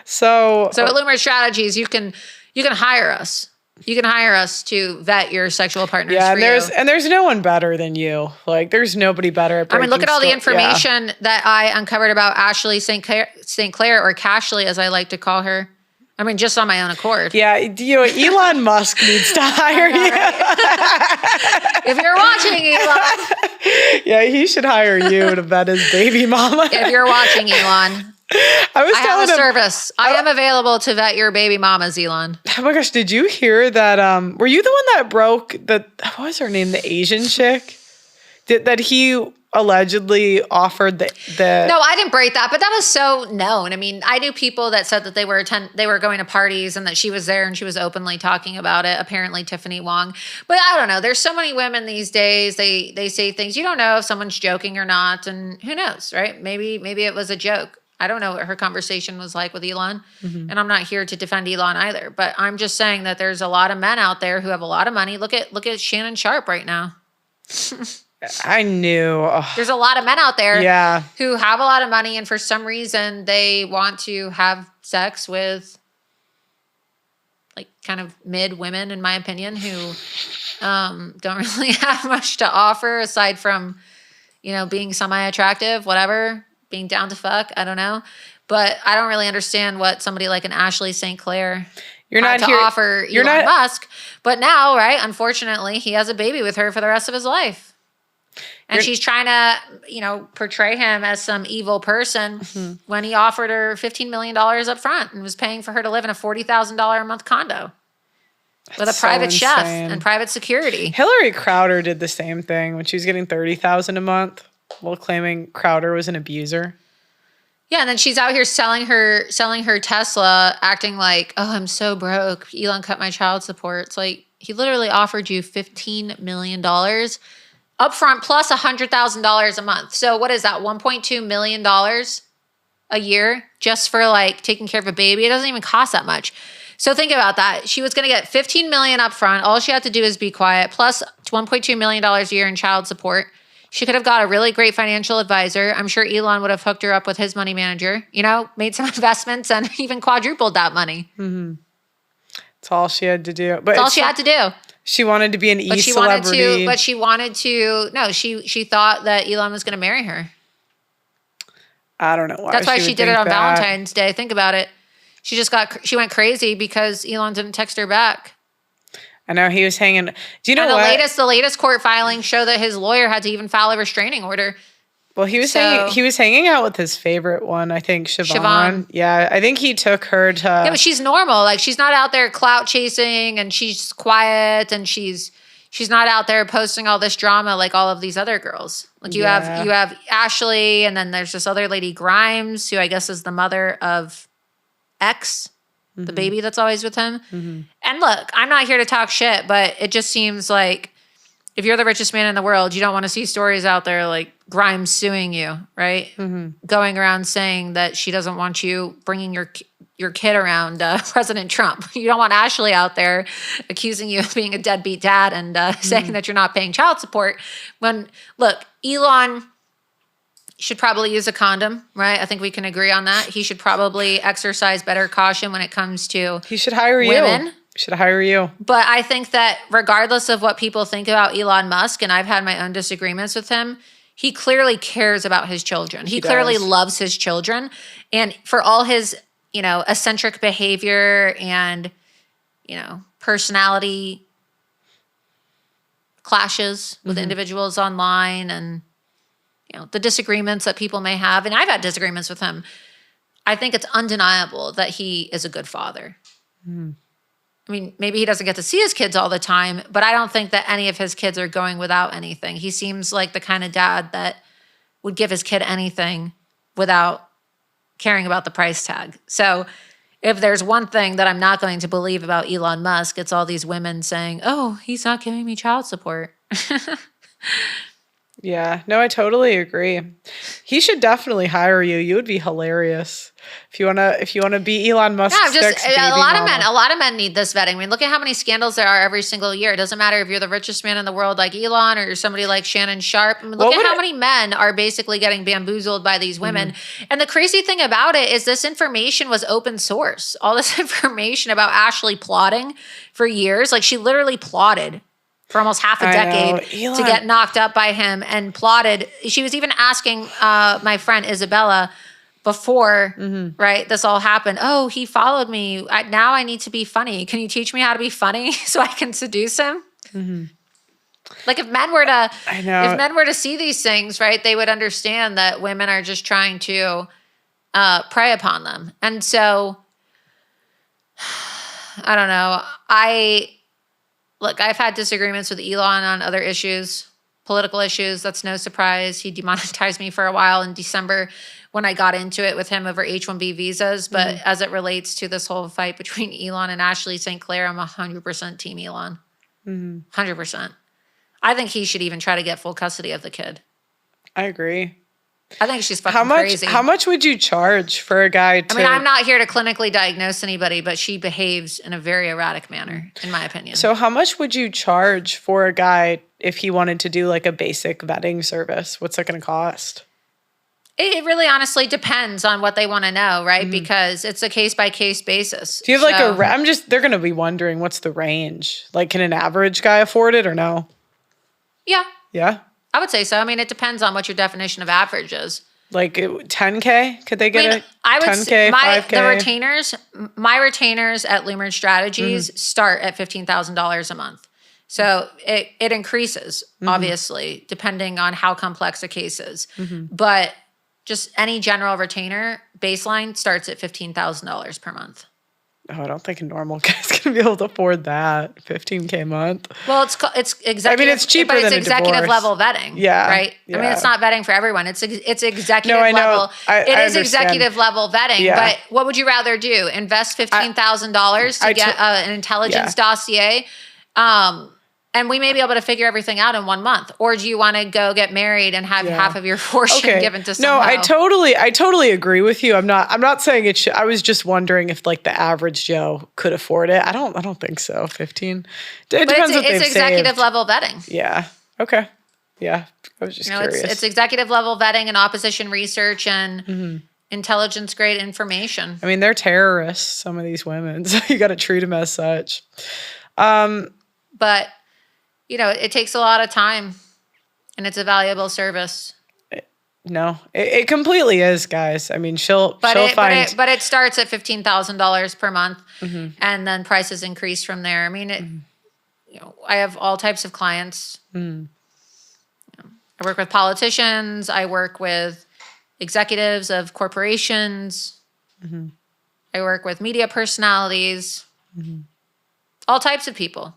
So at Loomer Strategies, you can hire us. You can hire us to vet your sexual partners. Yeah, and there's no one better than you. Like, there's nobody better at breaking. Look at all the information that I uncovered about Ashley St. Clair, or Cashley, as I like to call her. Just on my own accord. Yeah, Elon Musk needs to hire you. Right? If you're watching, Elon. Yeah, he should hire you to vet his baby mama. If you're watching, Elon. I have a service. I am available to vet your baby mamas, Elon. Oh my gosh, did you hear that? Were you the one that broke what was her name? The Asian chick? That he allegedly offered the No, I didn't break that, but that was so known. I knew people that said that they were going to parties and that she was there and she was openly talking about it. Apparently Tiffany Wong. But I don't know. There's so many women these days. They say things. You don't know if someone's joking or not, and who knows, right? Maybe it was a joke. I don't know what her conversation was like with Elon, and I'm not here to defend Elon either. But I'm just saying that there's a lot of men out there who have a lot of money. Look at Shannon Sharp right now. I knew. Oh. There's a lot of men out there Yeah. who have a lot of money, and for some reason they want to have sex with like kind of mid women, in my opinion, who don't really have much to offer aside from, being semi-attractive, whatever. Being down to fuck, I don't know. But I don't really understand what somebody like an Ashley St. Clair had to offer Elon Musk. But now, right, unfortunately, he has a baby with her for the rest of his life. And she's trying to, portray him as some evil person when he offered her $15 million up front and was paying for her to live in a $40,000 a month condo. With a private chef and private security. Hillary Crowder did the same thing when she was getting $30,000 a month. While claiming Crowder was an abuser. Yeah, and then she's out here selling her Tesla, acting like, oh, I'm so broke. Elon cut my child support. It's like, he literally offered you $15 million upfront plus $100,000 a month. So what is that, $1.2 million a year just for like taking care of a baby? It doesn't even cost that much. So think about that. She was going to get $15 million upfront. All she had to do is be quiet, plus $1.2 million a year in child support. She could have got a really great financial advisor. I'm sure Elon would have hooked her up with his money manager, made some investments and even quadrupled that money. Mm-hmm. That's all she had to do. That's all she had to do. She wanted to be an e-celebrity. She thought that Elon was going to marry her. I don't know why. That's why she did it on Valentine's Day. Think about it. She went crazy because Elon didn't text her back. I know he was hanging. Do you know what? The latest court filings show that his lawyer had to even file a restraining order. Well, he was hanging out with his favorite one, I think, Siobhan. Yeah, I think he took her to. Yeah, but she's normal. Like, she's not out there clout chasing, and she's quiet, and she's not out there posting all this drama like all of these other girls. Like you have Ashley, and then there's this other lady Grimes, who I guess is the mother of X. The baby that's always with him. Mm-hmm. And look, I'm not here to talk shit, but it just seems like if you're the richest man in the world, you don't want to see stories out there like Grimes suing you, right? Mm-hmm. Going around saying that she doesn't want you bringing your kid around President Trump. You don't want Ashley out there accusing you of being a deadbeat dad and saying that you're not paying child support. When, look, Elon should probably use a condom, right? I think we can agree on that. He should probably exercise better caution when it comes to He should hire women. You. Should hire you. But I think that regardless of what people think about Elon Musk, and I've had my own disagreements with him, he clearly cares about his children. He clearly loves his children. And for all his, eccentric behavior and, personality clashes with individuals online and the disagreements that people may have, and I've had disagreements with him, I think it's undeniable that he is a good father. Mm. I mean, maybe he doesn't get to see his kids all the time, but I don't think that any of his kids are going without anything. He seems like the kind of dad that would give his kid anything without caring about the price tag. So if there's one thing that I'm not going to believe about Elon Musk, it's all these women saying, oh, he's not giving me child support. Yeah, no, I totally agree. He should definitely hire you. You would be hilarious if you wanna be Elon Yeah, I'm Musk's just next baby a mama. lot of men need this vetting. I mean, look at how many scandals there are every single year. It doesn't matter if you're the richest man in the world like Elon or you're somebody like Shannon Sharp. I mean, look What at would how it- many men are basically getting bamboozled by these women. And the crazy thing about it is this information was open source. All this information about Ashley plotting for years, like she literally plotted for almost half a I know. decade to Elon- get knocked up by him and plotted. She was even asking my friend Isabella before, right, this all happened. Oh, he followed me. Now I need to be funny. Can you teach me how to be funny so I can seduce him? Like if men were to, I know. if men were to see these things, right, they would understand that women are just trying to prey upon them. And so, I don't know. I've had disagreements with Elon on other issues, political issues. That's no surprise. He demonetized me for a while in December when I got into it with him over H-1B visas. But as it relates to this whole fight between Elon and Ashley St. Clair, I'm 100% team Elon. 100%. I think he should even try to get full custody of the kid. I agree. I think she's fucking crazy. How much would you charge for a guy to I mean, I'm not here to clinically diagnose anybody, but she behaves in a very erratic manner, in my opinion. So how much would you charge for a guy if he wanted to do like a basic vetting service? What's that going to cost? It really honestly depends on what they want to know, right? Because it's a case by case basis. Do you have like they're going to be wondering what's the range? Like, can an average guy afford it or no? Yeah, Yeah. I would say so. I mean, it depends on what your definition of average is. Like 10K? Could they get I would 10K, say 5K? my retainers at Lumen Strategies start at $15,000 a month. So it increases, obviously, depending on how complex a case is. But just any general retainer baseline starts at $15,000 per month. Oh, I don't think a normal guy's going to be able to afford that. 15K a month. Well, it's executive. I mean, it's cheaper but it's than a executive divorce. level vetting. Yeah, Right. I mean, yeah. it's not vetting for everyone. It's executive No, I know. level. I It is understand. executive level vetting. Yeah. But what would you rather do? Invest $15,000 to get an intelligence dossier? And we may be able to figure everything out in 1 month. Or do you want to go get married and have half of your fortune given to someone? No, I totally agree with you. I'm not saying it should. I was just wondering if like the average Joe could afford it. I don't think so. 15. It depends what they've it's executive saved. level vetting. Yeah. Okay. Yeah. I was just curious. It's executive level vetting and opposition research and intelligence grade information. I mean, they're terrorists, some of these women. So you got to treat them as such. But it takes a lot of time, and it's a valuable service. No, it completely is, guys. I mean, she'll But find. it starts at $15,000 per month, and then prices increase from there. I mean, I have all types of clients. I work with politicians. I work with executives of corporations. I work with media personalities. All types of people.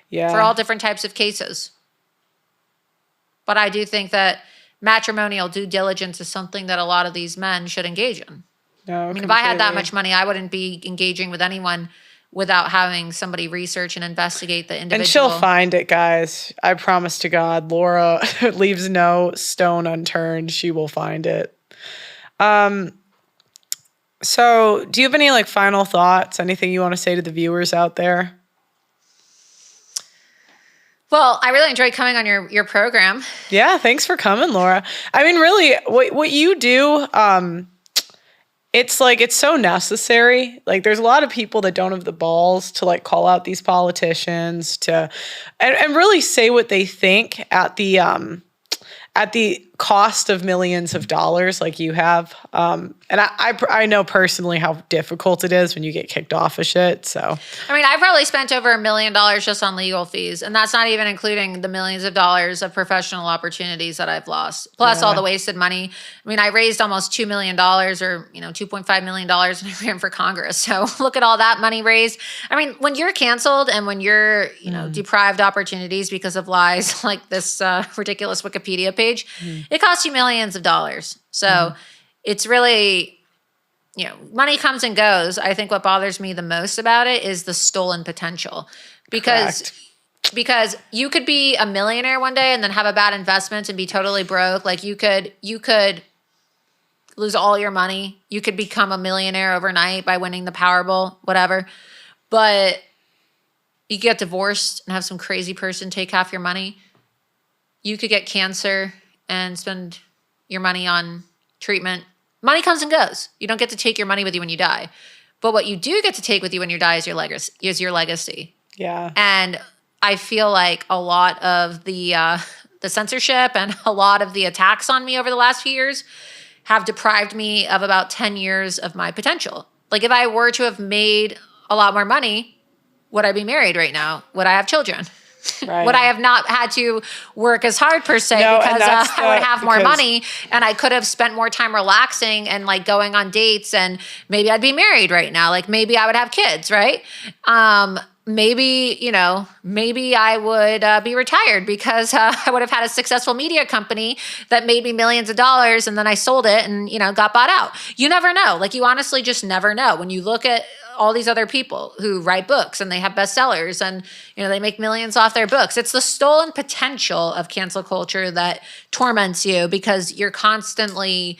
Yeah. For all different types of cases. But I do think that matrimonial due diligence is something that a lot of these men should engage in. No, I mean, if I had that much money, I wouldn't be engaging with anyone without having somebody research and investigate the individual. And she'll find it, guys. I promise to God, Laura leaves no stone unturned. She will find it. So do you have any like final thoughts? Anything you want to say to the viewers out there? Well, I really enjoyed coming on your program. Yeah, thanks for coming, Laura. I mean, really, what you do, it's so necessary. Like, there's a lot of people that don't have the balls to like call out these politicians and really say what they think at the cost of millions of dollars, like you have. And I know personally how difficult it is when you get kicked off of shit. So, I mean, I've probably spent over $1 million just on legal fees, and that's not even including the millions of dollars of professional opportunities that I've lost, plus all the wasted money. I mean, I raised almost $2 million or, $2.5 million when I ran for Congress. So look at all that money raised. I mean, when you're canceled and when you're, deprived opportunities because of lies like this ridiculous Wikipedia page, it costs you millions of dollars. So it's really, money comes and goes. I think what bothers me the most about it is the stolen potential, because because you could be a millionaire one day and then have a bad investment and be totally broke. Like you could lose all your money. You could become a millionaire overnight by winning the Powerball, whatever. But you get divorced and have some crazy person take half your money. You could get cancer and spend your money on treatment. Money comes and goes. You don't get to take your money with you when you die. But what you do get to take with you when you die is your legacy. Yeah. And I feel like a lot of the censorship and a lot of the attacks on me over the last few years have deprived me of about 10 years of my potential. Like if I were to have made a lot more money, would I be married right now? Would I have children? Right. Would I have not had to work as hard per se because I would have more money and I could have spent more time relaxing and like going on dates, and maybe I'd be married right now. Like maybe I would have kids, right? Maybe I would be retired because I would have had a successful media company that made me millions of dollars, and then I sold it and, got bought out. You never know. Like you honestly just never know. When you look at all these other people who write books and they have bestsellers and, they make millions off their books. It's the stolen potential of cancel culture that torments you because you're constantly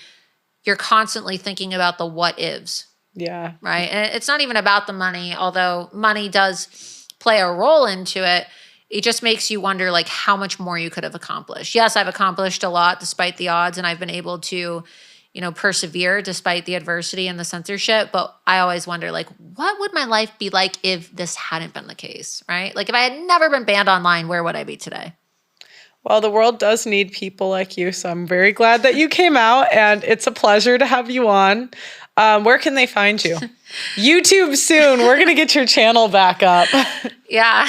thinking about the what ifs. Yeah. Right. And it's not even about the money, although money does play a role into it. It just makes you wonder like how much more you could have accomplished. Yes, I've accomplished a lot despite the odds, and I've been able to, persevere despite the adversity and the censorship. But I always wonder like, what would my life be like if this hadn't been the case, right? Like if I had never been banned online, where would I be today? Well, the world does need people like you, so I'm very glad that you came out, and it's a pleasure to have you on. Where can they find you? YouTube soon. We're going to get your channel back up. Yeah,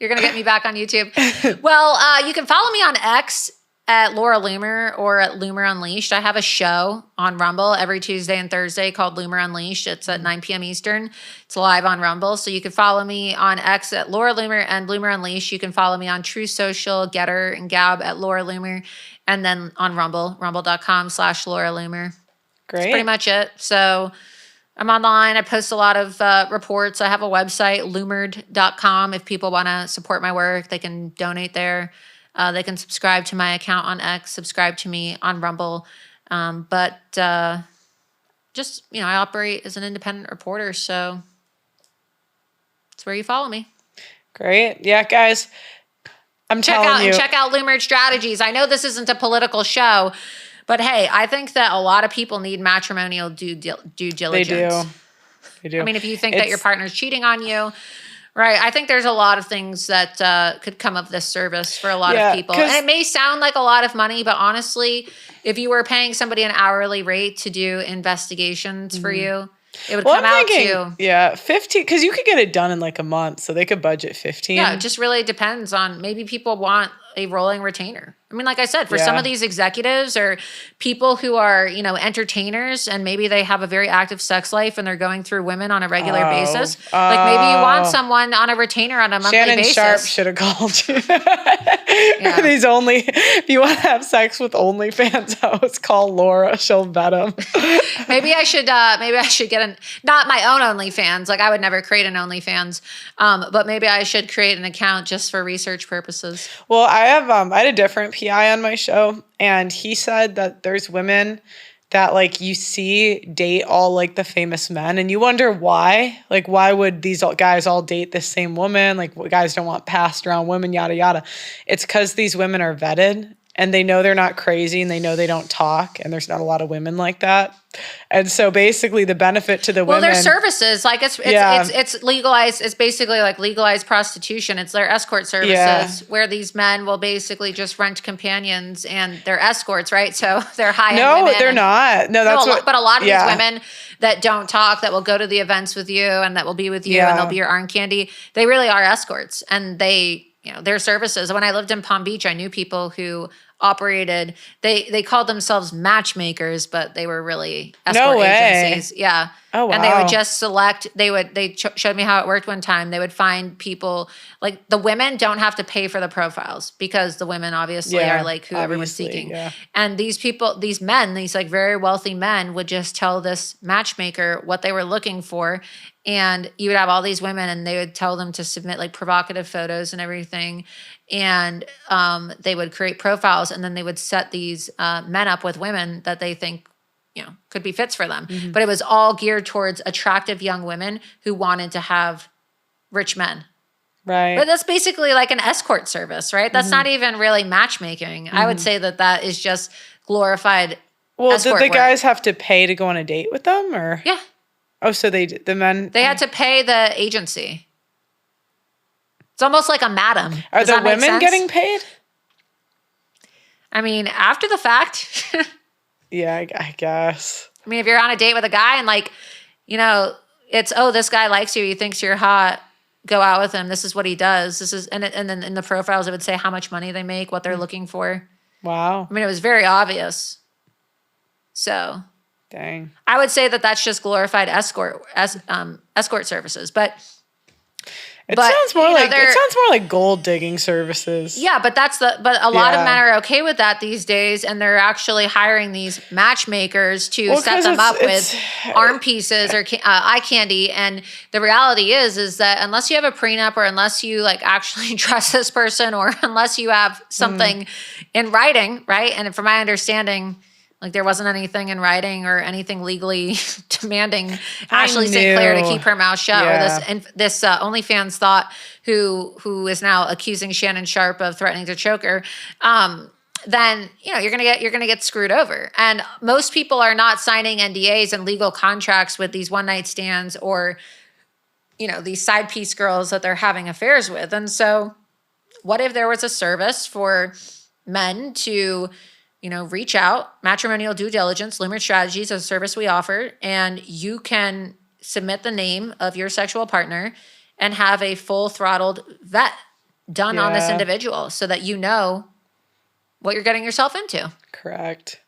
you're going to get me back on YouTube. Well, you can follow me on X at Laura Loomer or at Loomer Unleashed. I have a show on Rumble every Tuesday and Thursday called Loomer Unleashed. It's at 9 p.m. Eastern. It's live on Rumble. So you can follow me on X at Laura Loomer and Loomer Unleashed. You can follow me on True Social, Getter, and Gab at Laura Loomer. And then on Rumble, rumble.com/Laura Loomer. Great. That's pretty much it. So I'm online. I post a lot of reports. I have a website, loomered.com. If people want to support my work, they can donate there. They can subscribe to my account on X, subscribe to me on Rumble. But I operate as an independent reporter, so that's where you follow me. Great. Yeah, guys, Check out Loomered Strategies. I know this isn't a political show, but hey, I think that a lot of people need matrimonial due diligence. They do. I mean, if you think that your partner's cheating on you, right? I think there's a lot of things that could come of this service for a lot of people. And it may sound like a lot of money, but honestly, if you were paying somebody an hourly rate to do investigations for you, it would come out to... Yeah, 15, because you could get it done in like a month, so they could budget 15. Yeah, it just really depends on, maybe people want a rolling retainer. I mean, like I said, for some of these executives or people who are, entertainers, and maybe they have a very active sex life and they're going through women on a regular basis. Like maybe you want someone on a retainer on a monthly basis. Shannon Sharp should have called you. If you want to have sex with OnlyFans hosts, call Laura. She'll vet them. Maybe I should get not my own OnlyFans. Like I would never create an OnlyFans. But maybe I should create an account just for research purposes. Well, I had a different PI on my show, and he said that there's women that like you see date all like the famous men, and you wonder why. Like, why would these guys all date the same woman? Like, guys don't want passed around women, yada yada. It's because these women are vetted, and they know they're not crazy, and they know they don't talk, and there's not a lot of women like that. And so basically the benefit to the women... Well, their services, like it's legalized. It's basically like legalized prostitution. It's their escort services where these men will basically just rent companions and they're escorts, right? So they're high-end women. No, they're not. But a lot of these women that don't talk, that will go to the events with you and that will be with you and they'll be your arm candy, they really are escorts. And they, their services. When I lived in Palm Beach, I knew people who operated, they called themselves matchmakers, but they were really escort agencies. Yeah. Oh, wow. And they would just select, they showed me how it worked one time. They would find people, like the women don't have to pay for the profiles because the women obviously are like who everyone's seeking. Yeah. And these people, these men, these like very wealthy men would just tell this matchmaker what they were looking for. And you would have all these women and they would tell them to submit like provocative photos and everything. And they would create profiles and then they would set these men up with women that they think could be fits for them. But it was all geared towards attractive young women who wanted to have rich men. Right. But that's basically like an escort service, right? That's not even really matchmaking. I would say that is just glorified escort did the work. guys have to pay to go on a date with them or? Yeah. Oh, so the men. They had to pay the agency. It's almost like a madam. Are Does the that make women sense? getting paid? I mean, after the fact. Yeah, I guess. I mean, if you're on a date with a guy and like, it's, this guy likes you. He thinks you're hot. Go out with him. This is what he does. This is, and then in the profiles, it would say how much money they make, what they're looking for. Wow. I mean, it was very obvious. So Dang. I would say that that's just glorified escort services, but It sounds more like gold digging services. yeah, but a lot of men are okay with that these days, and they're actually hiring these matchmakers to set them up with arm pieces or eye candy. And the reality is that unless you have a prenup or unless you like actually trust this person or unless you have something in writing, right? And from my understanding, like there wasn't anything in writing or anything legally demanding Ashley St. Clair to keep her mouth shut. Yeah. Or this OnlyFans thought who is now accusing Shannon Sharp of threatening to choke her. Then you're gonna get screwed over. And most people are not signing NDAs and legal contracts with these one night stands or these side piece girls that they're having affairs with. And so, what if there was a service for men to reach out, matrimonial due diligence, Loomer Strategies is a service we offer, and you can submit the name of your sexual partner and have a full throttled vet done on this individual so that you know what you're getting yourself into. Correct.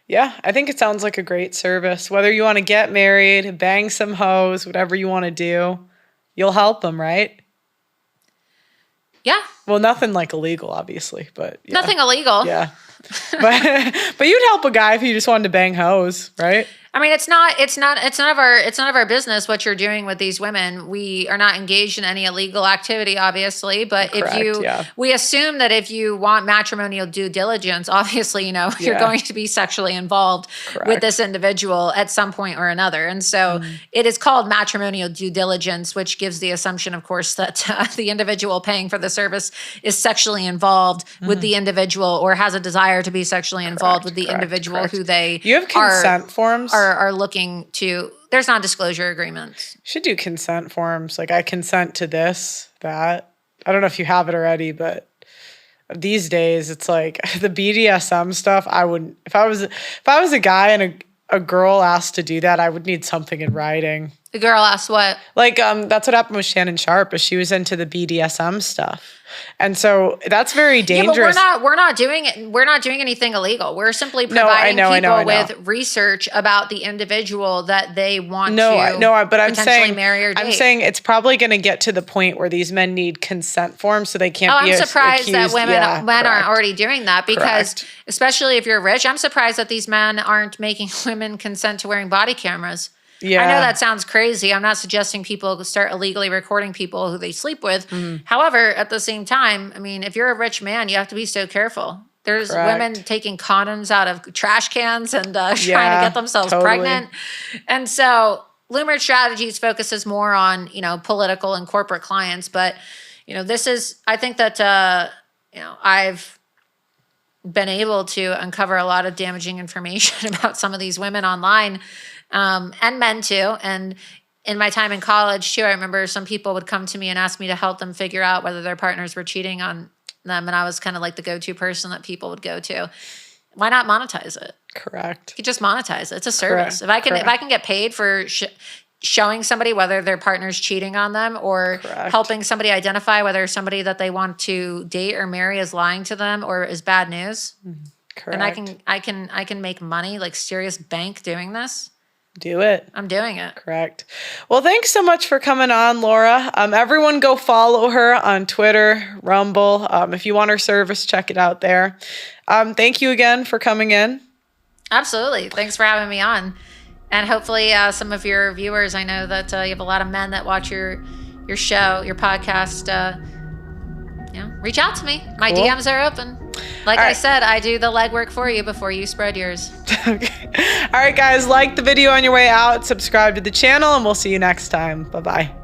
Yeah, I think it sounds like a great service. Whether you want to get married, bang some hoes, whatever you want to do, you'll help them, right? Yeah. Well, nothing like illegal, obviously, but yeah. Nothing illegal. Yeah. But you'd help a guy if you just wanted to bang hoes, right? I mean, it's none of our business what you're doing with these women. We are not engaged in any illegal activity, obviously. But we assume that if you want matrimonial due diligence, obviously, you're going to be sexually involved with this individual at some point or another. And so it is called matrimonial due diligence, which gives the assumption, of course, that the individual paying for the service is sexually involved with the individual or has a desire to be sexually involved with the individual who they You have consent forms? Are looking to, there's non-disclosure agreements. You should do consent forms. Like I consent to this, that. I don't know if you have it already, but these days it's like the BDSM stuff. I wouldn't, if I was a guy and a girl asked to do that, I would need something in writing. The girl asked what? Like, that's what happened with Shannon Sharp, is she was into the BDSM stuff. And so that's very dangerous. Yeah, but we're not doing it. We're not doing anything illegal. We're simply providing people with research about the individual that they want to potentially marry or date. I'm saying it's probably going to get to the point where these men need consent forms so they can't be accused. I'm surprised that men aren't already doing that because, especially if you're rich, I'm surprised that these men aren't making women consent to wearing body cameras. Yeah. I know that sounds crazy. I'm not suggesting people start illegally recording people who they sleep with. However, at the same time, I mean, if you're a rich man, you have to be so careful. There's women taking condoms out of trash cans and trying to get themselves pregnant. And so Loomer Strategies focuses more on, political and corporate clients. But, I think that, I've been able to uncover a lot of damaging information about some of these women online. And men too. And in my time in college too, I remember some people would come to me and ask me to help them figure out whether their partners were cheating on them. And I was kind of like the go-to person that people would go to. Why not monetize it? Correct. You just monetize it. It's a service. If I can get paid for showing somebody whether their partner's cheating on them or helping somebody identify whether somebody that they want to date or marry is lying to them or is bad news. Correct. And I can make money, like serious bank doing this. Do it. I'm doing it. Correct. Well, thanks so much for coming on, Laura. Everyone go follow her on Twitter, Rumble. If you want her service, check it out there. Thank you again for coming in. Absolutely. Thanks for having me on. And hopefully some of your viewers, I know that you have a lot of men that watch your show, your podcast, reach out to me. My Cool. DMs are open. Like I said, I do the legwork for you before you spread yours. Okay. All right, guys, like the video on your way out, subscribe to the channel, and we'll see you next time. Bye-bye.